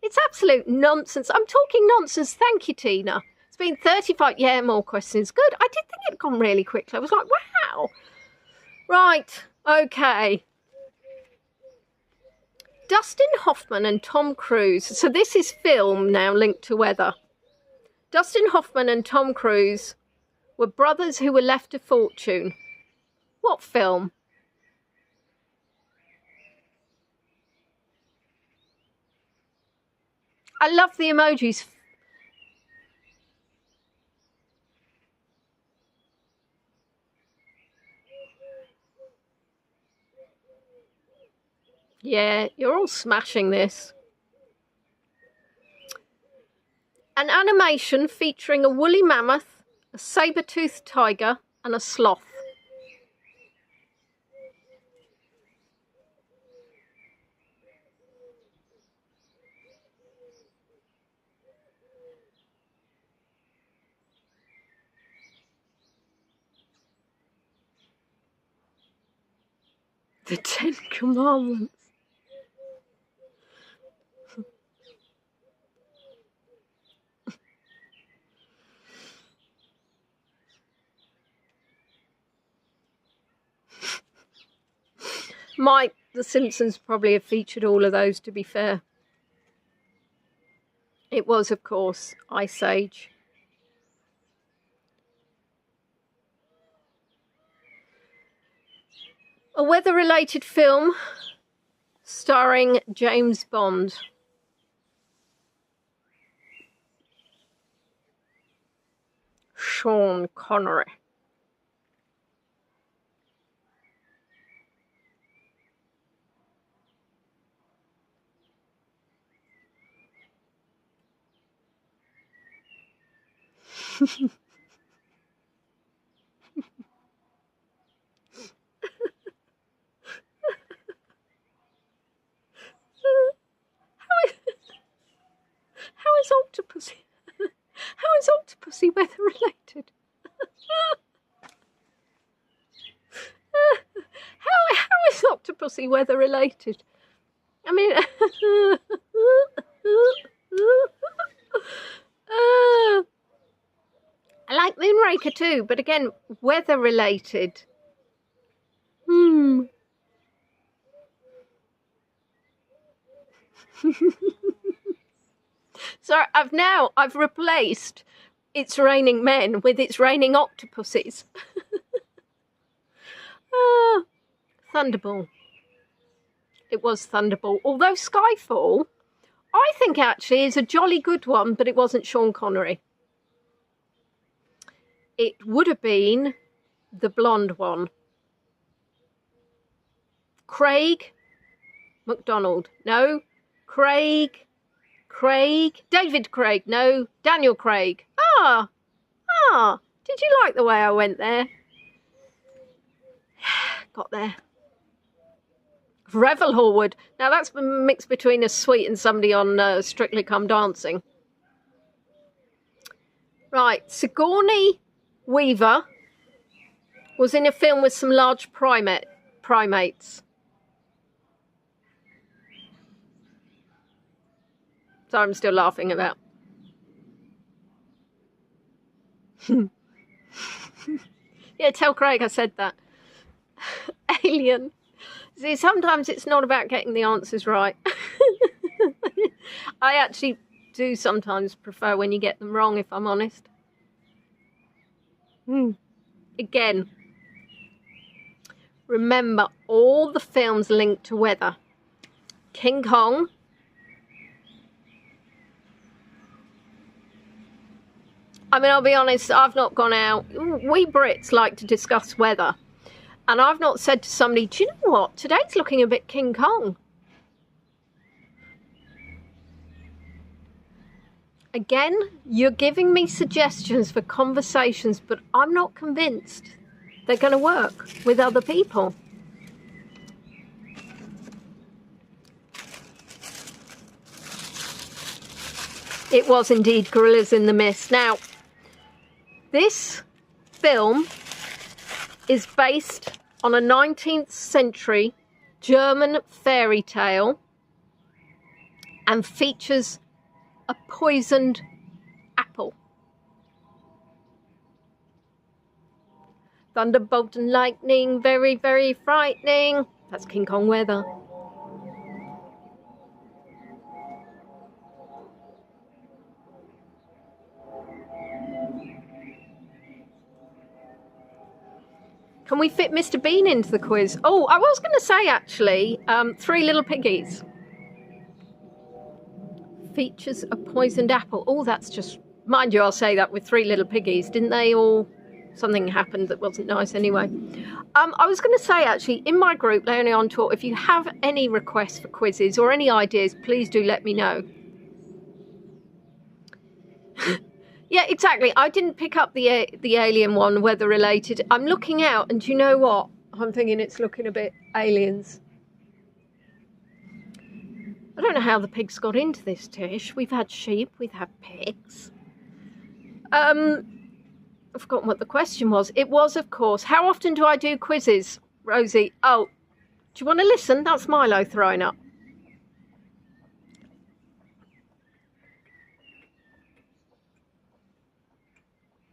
It's absolute nonsense. I'm talking nonsense. Thank you, Tina. It's been 35. Yeah, more questions. Good. I did think it'd gone really quickly. I was like, wow. Right. Okay. Dustin Hoffman and Tom Cruise. So this is film now linked to weather. Dustin Hoffman and Tom Cruise were brothers who were left a fortune. What film? I love the emojis. Yeah, you're all smashing this. An animation featuring a woolly mammoth, a saber-toothed tiger, and a sloth. The 10 Commandments. The Simpsons probably have featured all of those, to be fair. It was, of course, Ice Age. A weather-related film starring James Bond. Sean Connery. How is Octopussy weather related? How is Octopussy weather related? I mean, I like Moonraker too, but again, weather related. So I've replaced It's Raining Men with It's Raining Octopuses. Thunderball. It was Thunderball. Although Skyfall, I think actually is a jolly good one, but it wasn't Sean Connery. It would have been the blonde one. Craig MacDonald. No. David Craig. No. Daniel Craig. Did you like the way I went there? Got there. Revel Horwood. Now that's a mix between a sweet and somebody on Strictly Come Dancing. Right. Sigourney Weaver was in a film with some large primates. So I'm still laughing about. Yeah, tell Craig I said that. Alien. See, sometimes it's not about getting the answers right. I actually do sometimes prefer when you get them wrong, if I'm honest. Again, remember all the films linked to weather. King Kong. I mean, I'll be honest, I've not gone out. We Brits like to discuss weather. And I've not said to somebody, do you know what? Today's looking a bit King Kong. Again, you're giving me suggestions for conversations, but I'm not convinced they're going to work with other people. It was indeed Gorillas in the Mist. Now, this film is based on a 19th century German fairy tale and features a poisoned apple. Thunderbolt and lightning, very, very frightening. That's King Kong weather. Can we fit Mr. Bean into the quiz? Oh, I was going to say, actually, Three Little Piggies. Features a poisoned apple. Oh, that's just... Mind you, I'll say that with Three Little Piggies. Didn't they all... Something happened that wasn't nice anyway. I was going to say, actually, in my group, Leonie on Tour, if you have any requests for quizzes or any ideas, please do let me know. Yeah, exactly. I didn't pick up the alien one, weather related. I'm looking out, and do you know what? I'm thinking it's looking a bit aliens. I don't know how the pigs got into this, Tish. We've had sheep, we've had pigs. I've forgotten what the question was. It was, of course, how often do I do quizzes, Rosie? Oh, do you want to listen? That's Milo throwing up.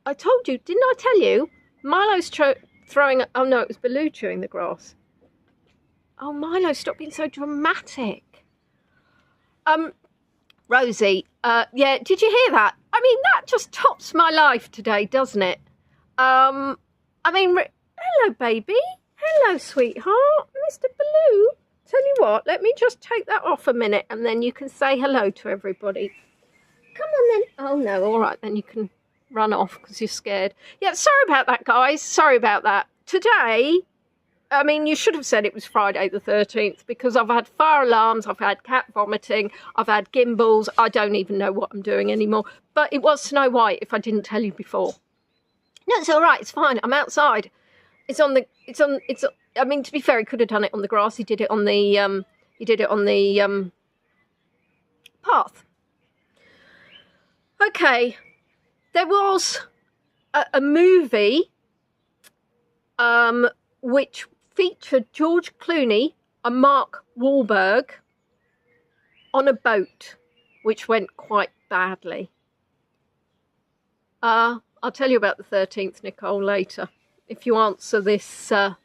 I told you, didn't I tell you? Milo's throwing... Oh, no, it was Baloo chewing the grass. Oh, Milo, stop being so dramatic. Rosie, yeah, did you hear that? I mean, that just tops my life today, doesn't it? I mean, hello, baby. Hello, sweetheart. Mr. Baloo. Tell you what, let me just take that off a minute and then you can say hello to everybody. Come on then. Oh, no, all right, then you can run off because you're scared. Yeah, sorry about that, guys. Sorry about that. Today, I mean, you should have said it was Friday the 13th because I've had fire alarms, I've had cat vomiting, I've had gimbals. I don't even know what I'm doing anymore. But it was Snow White if I didn't tell you before. No, it's all right. It's fine. I'm outside. I mean, to be fair, he could have done it on the grass. He did it on the path. Okay. There was a movie which featured George Clooney and Mark Wahlberg on a boat, which went quite badly. I'll tell you about the 13th, Nicole, later. If you answer this, if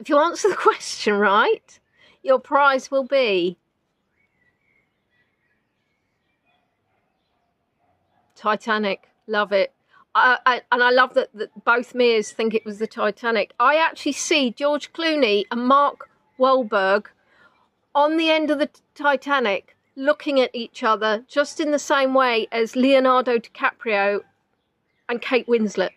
you answer the question right, your prize will be Titanic. Love it. And I love that both Mias think it was the Titanic. I actually see George Clooney and Mark Wahlberg on the end of the Titanic looking at each other just in the same way as Leonardo DiCaprio and Kate Winslet.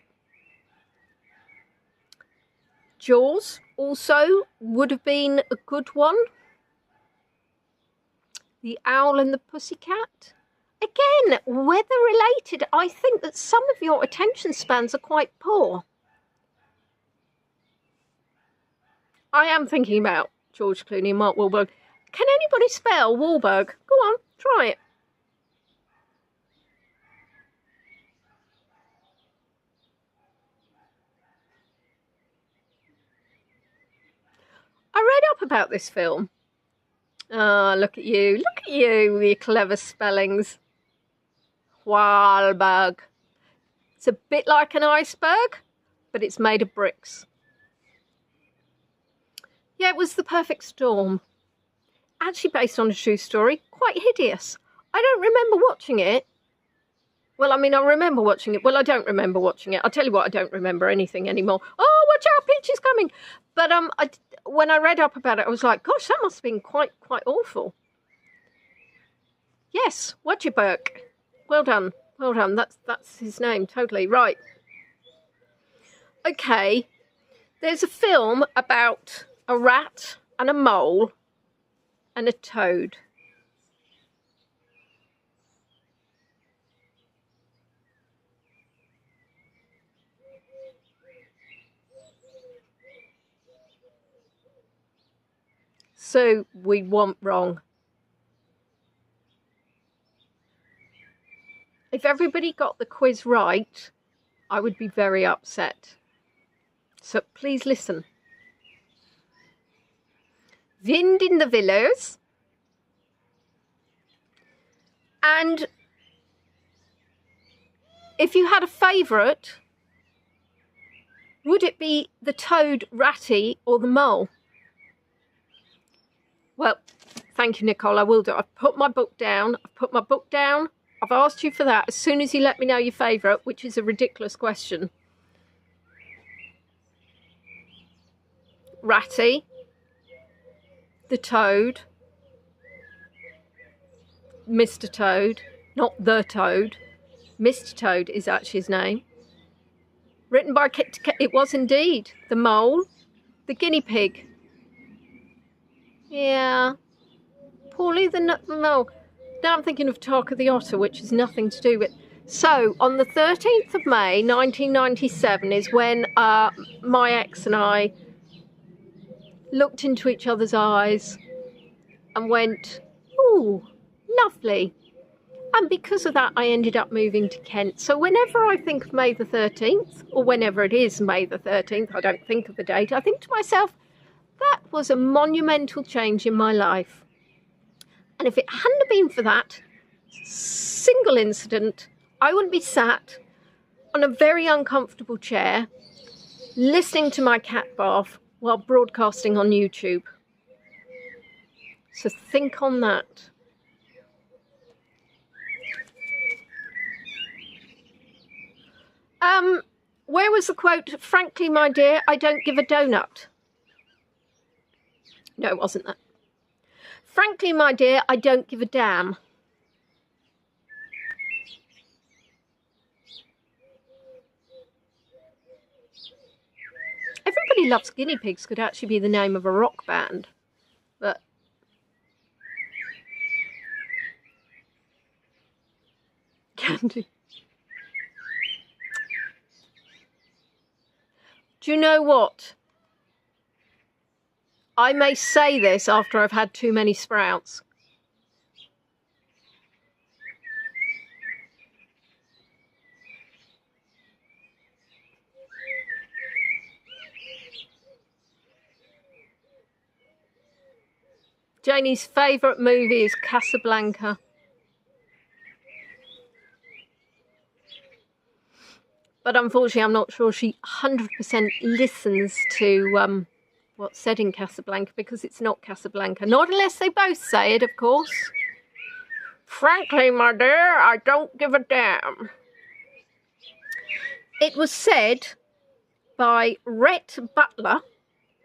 Jaws also would have been a good one. The Owl and the Pussycat. Again, weather-related. I think that some of your attention spans are quite poor. I am thinking about George Clooney and Mark Wahlberg. Can anybody spell Wahlberg? Go on, try it. I read up about this film. Oh, look at you. Look at you with your clever spellings. Walberg. It's a bit like an iceberg, but it's made of bricks. Yeah, it was The Perfect Storm. Actually based on a true story. Quite hideous. I don't remember watching it. Well, I mean, I remember watching it. Well, I don't remember watching it. I'll tell you what, I don't remember anything anymore. Oh, watch out, Peach is coming. But when I read up about it, I was like, gosh, that must have been quite awful. Yes, Wodgeberg. Well done. Well done. That's his name, totally. Right. Okay. There's a film about a rat and a mole and a toad. So we weren't wrong. If everybody got the quiz right, I would be very upset. So please listen. Wind in the willows. And if you had a favourite, would it be the toad, ratty, or the mole? Well, thank you, Nicole. I will do. I've put my book down. I've asked you for that as soon as you let me know your favourite, which is a ridiculous question. Ratty, the toad, Mr. Toad, not the Toad. Mr. Toad is actually his name. Written by it was indeed the mole, the guinea pig. Yeah, Paulie the mole. Now I'm thinking of Tarka the otter, which has nothing to do with. So on the 13th of May 1997 is when my ex and I looked into each other's eyes and went, ooh, lovely. And because of that, I ended up moving to Kent. So whenever I think of May the 13th, or whenever it is May the 13th, I don't think of the date, I think to myself, that was a monumental change in my life. And if it hadn't been for that single incident, I wouldn't be sat on a very uncomfortable chair, listening to my cat bath while broadcasting on YouTube. So think on that. Where was the quote? Frankly, my dear, I don't give a donut. No, it wasn't that. Frankly, my dear, I don't give a damn. Everybody Loves Guinea Pigs could actually be the name of a rock band, but Candy. Do you know what? I may say this after I've had too many sprouts. Janie's favourite movie is Casablanca. But unfortunately, I'm not sure she 100% listens to what's said in Casablanca, because it's not Casablanca. Not unless they both say it, of course. Frankly, my dear, I don't give a damn. It was said by Rhett Butler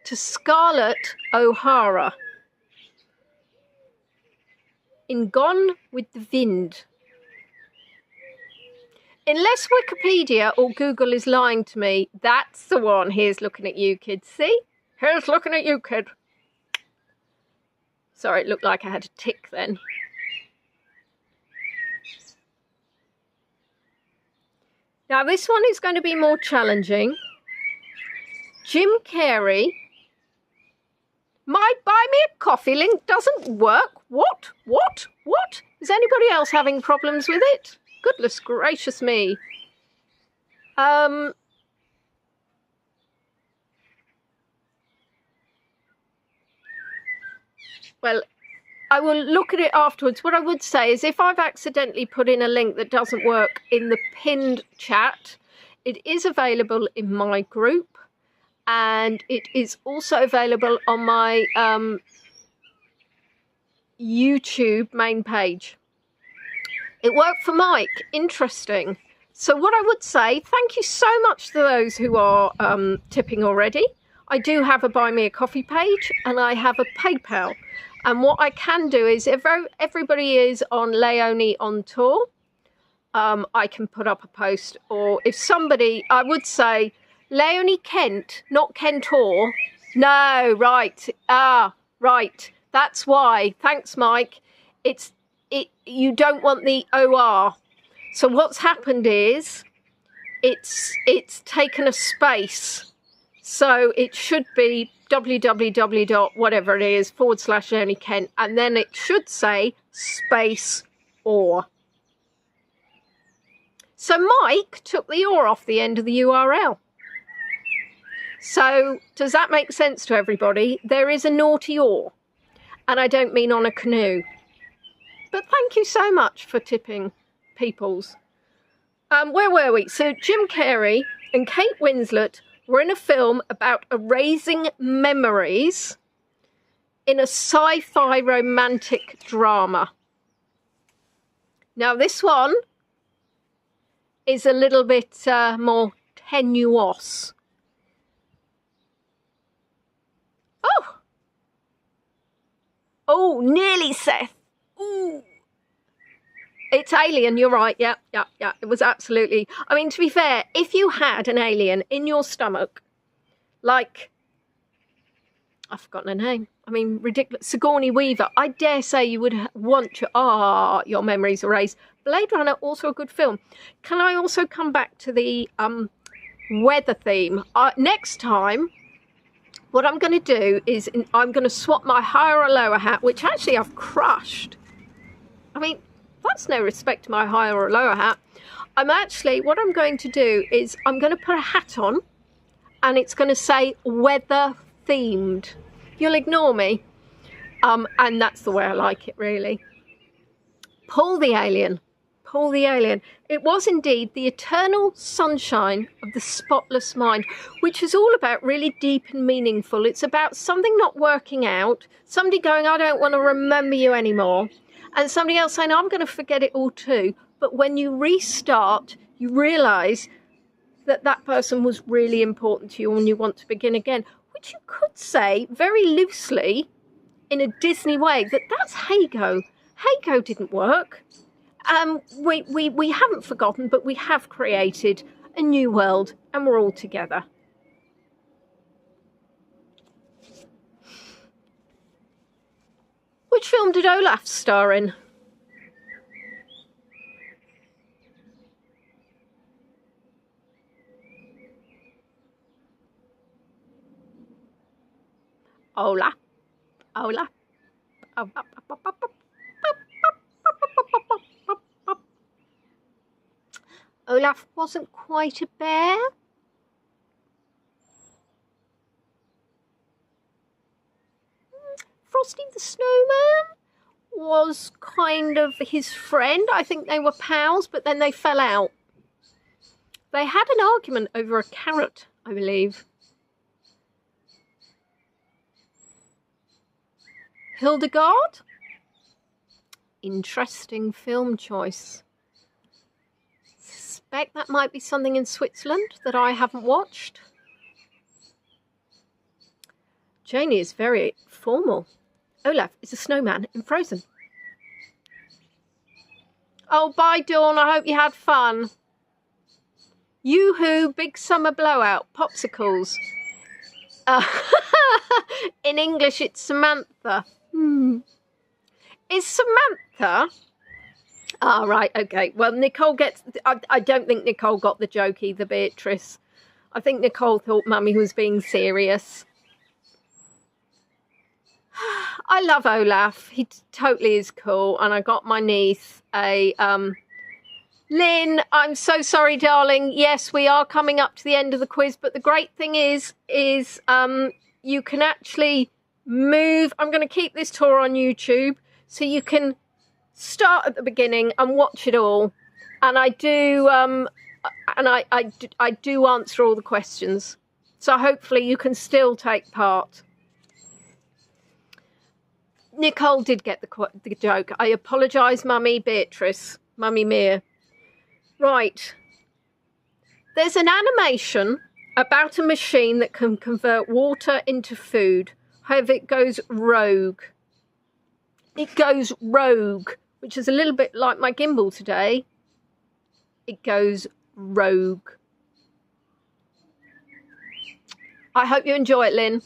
to Scarlett O'Hara in Gone with the Wind. Unless Wikipedia or Google is lying to me, that's the one. Here's looking at you, kid. See? Here's looking at you, kid. Sorry, it looked like I had a tick then. Now, this one is going to be more challenging. Jim Carrey. My buy me a coffee link doesn't work. What? Is anybody else having problems with it? Goodness gracious me. Well, I will look at it afterwards. What I would say is if I've accidentally put in a link that doesn't work in the pinned chat, it is available in my group, and it is also available on my YouTube main page. It worked for Mike. Interesting. So what I would say, thank you so much to those who are tipping already. I do have a Buy Me a Coffee page, and I have a PayPal. And what I can do is, if everybody is on Leonie on tour, I can put up a post. Or if somebody, I would say, Leonie Kent, not Kentor. No, right. Right. That's why. Thanks, Mike. You don't want the OR. So what's happened is it's taken a space. So it should be www. whatever it is / Leonie Kent, and then it should say space or. So Mike took the or off the end of the URL. So does that make sense to everybody? There is a naughty or, and I don't mean on a canoe. But thank you so much for tipping, peoples. Where were we? So Jim Carrey and Kate Winslet were in a film about erasing memories in a sci-fi romantic drama. Now this one is a little bit more tenuous. Oh, nearly, Seth. Ooh. It's Alien, you're right. Yeah. It was absolutely... I mean, to be fair, if you had an alien in your stomach, like... I've forgotten her name. I mean, ridiculous. Sigourney Weaver. I dare say you would want your memories erased. Blade Runner, also a good film. Can I also come back to the weather theme? Next time, what I'm going to do is I'm going to swap my higher or lower hat, which actually I've crushed. I mean... That's no respect to my higher or lower hat. What I'm going to do is I'm going to put a hat on, and it's going to say weather themed. You'll ignore me. And that's the way I like it, really. Pull the alien. Pull the alien. It was indeed the eternal sunshine of the spotless mind, which is all about really deep and meaningful. It's about something not working out, somebody going, I don't want to remember you anymore. And somebody else saying, I'm going to forget it all too. But when you restart, you realise that that person was really important to you and you want to begin again. Which you could say very loosely in a Disney way that that's Hago. Hago didn't work. We haven't forgotten, but we have created a new world and we're all together. Which film did Olaf star in? Olaf. Olaf wasn't quite a bear. Frosty the Snowman was kind of his friend. I think they were pals, but then they fell out. They had an argument over a carrot, I believe. Hildegard? Interesting film choice. Suspect that might be something in Switzerland that I haven't watched. Janie is very formal. Olaf is a snowman in Frozen. Oh, bye, Dawn. I hope you had fun. Yoo-hoo, big summer blowout, popsicles. In English, it's Samantha. Is Samantha... Ah, right, okay. Well, Nicole gets... I don't think Nicole got the joke either, Beatrice. I think Nicole thought Mummy was being serious. I love Olaf. He totally is cool. And I got my niece a... Lynn, I'm so sorry, darling. Yes, we are coming up to the end of the quiz. But the great thing is you can actually move. I'm going to keep this tour on YouTube. so you can start at the beginning and watch it all. And I do, I do answer all the questions. So hopefully you can still take part. Nicole did get the joke. I apologise, Mummy Beatrice, Mummy Mia. Right. There's an animation about a machine that can convert water into food. However, it goes rogue. It goes rogue, which is a little bit like my gimbal today. It goes rogue. I hope you enjoy it, Lynn.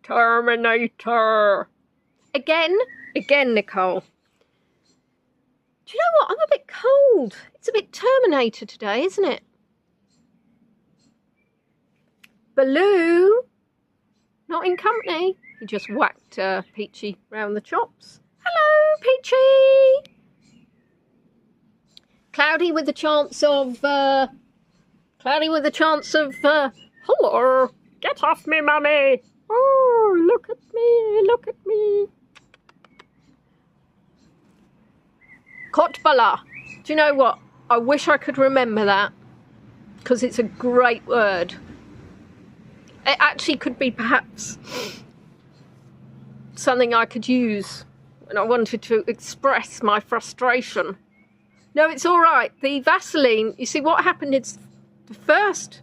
Terminator. Again, Nicole. Do you know what? I'm a bit cold. It's a bit Terminator today, isn't it? Baloo. Not in company. He just whacked Peachy round the chops. Hello, Peachy. Cloudy with a chance of... hello. Get off me, Mummy. Oh, look at me, look at me. Kotbala. Do you know what? I wish I could remember that, because it's a great word. It actually could be perhaps something I could use when I wanted to express my frustration. No, it's all right. The Vaseline, you see what happened is first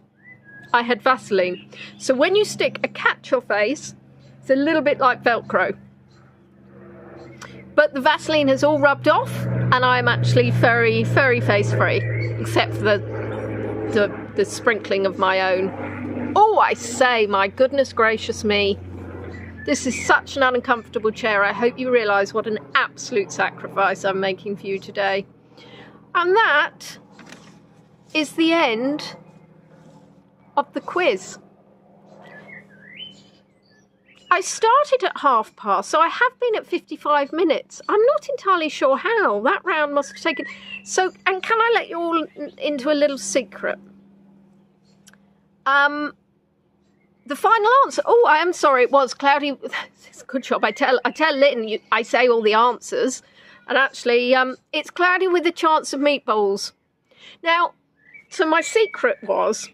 I had Vaseline. So when you stick a cat to your face, it's a little bit like Velcro. But the Vaseline has all rubbed off and I'm actually very, very face free, except for the sprinkling of my own. Oh, I say, my goodness gracious me. This is such an uncomfortable chair. I hope you realise what an absolute sacrifice I'm making for you today. And that is the end of the quiz. I started at past, so I have been at 55 minutes. I'm not entirely sure how. That round must have taken... So, and can I let you all into a little secret? The final answer... Oh, I am sorry, it was Cloudy... It's a good job. I tell Lynn, I say all the answers. And actually, it's Cloudy with a chance of meatballs. Now, so my secret was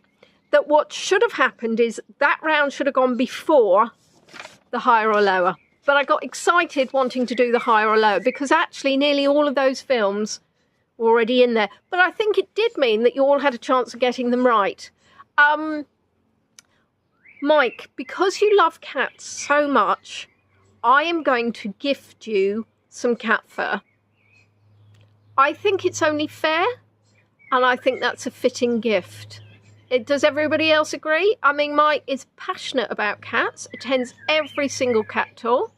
that what should have happened is that round should have gone before the higher or lower. But I got excited wanting to do the higher or lower because actually nearly all of those films were already in there. But I think it did mean that you all had a chance of getting them right. Mike, because you love cats so much, I am going to gift you some cat fur. I think it's only fair, and I think that's a fitting gift. Does everybody else agree? I mean, Mike is passionate about cats, attends every single cat tour,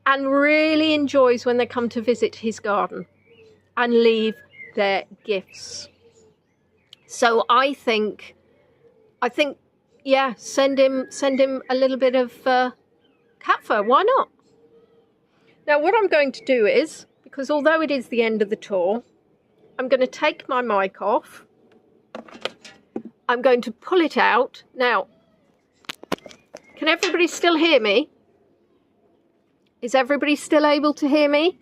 and really enjoys when they come to visit his garden and leave their gifts. So I think, yeah, send him a little bit of cat fur. Why not? Now, what I'm going to do is, because although it is the end of the tour, I'm going to take my mic off. I'm going to pull it out. Now, can everybody still hear me? Is everybody still able to hear me?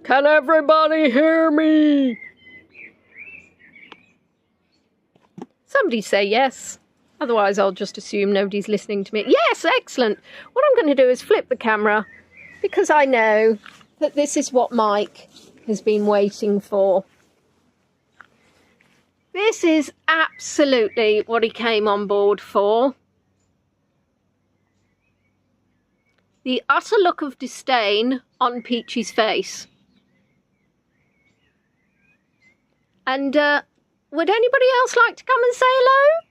Can everybody hear me? Somebody say yes. Otherwise, I'll just assume nobody's listening to me. Yes, excellent. What I'm going to do is flip the camera because I know that this is what Mike has been waiting for. This is absolutely what he came on board for. The utter look of disdain on Peachy's face. And would anybody else like to come and say hello?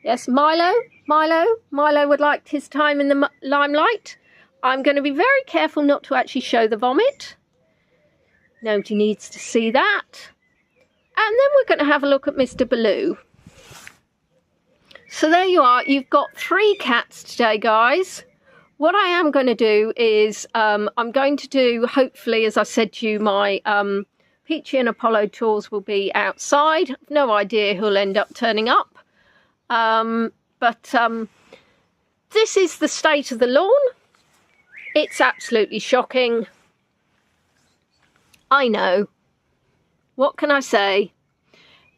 Yes, Milo would like his time in the limelight. I'm going to be very careful not to actually show the vomit. Nobody needs to see that. And then we're going to have a look at Mr. Baloo. So there you are. You've got 3 cats today, guys. What I am going to do is I'm going to do, hopefully, as I said to you, my Peachy and Apollo tours will be outside. I've no idea who'll end up turning up. But this is the state of the lawn. It's absolutely shocking. I know. What can I say?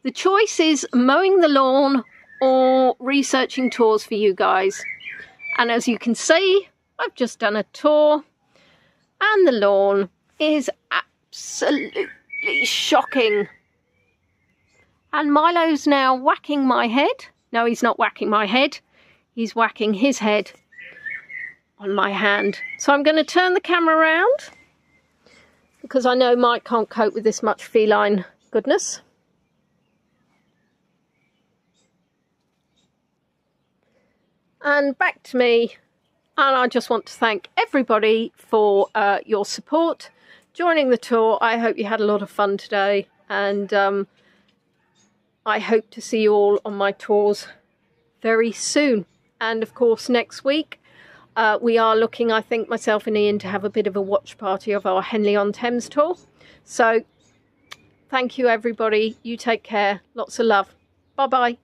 The choice is mowing the lawn or researching tours for you guys. And as you can see, I've just done a tour and the lawn is absolutely shocking. And Milo's now whacking my head. No, he's not whacking my head. He's whacking his head on my hand. So I'm going to turn the camera around because I know Mike can't cope with this much feline goodness. And back to me. And I just want to thank everybody for your support, joining the tour. I hope you had a lot of fun today. And I hope to see you all on my tours very soon. And of course, next week, we are looking, I think, myself and Ian, to have a bit of a watch party of our Henley-on-Thames tour. So thank you, everybody. You take care. Lots of love. Bye-bye.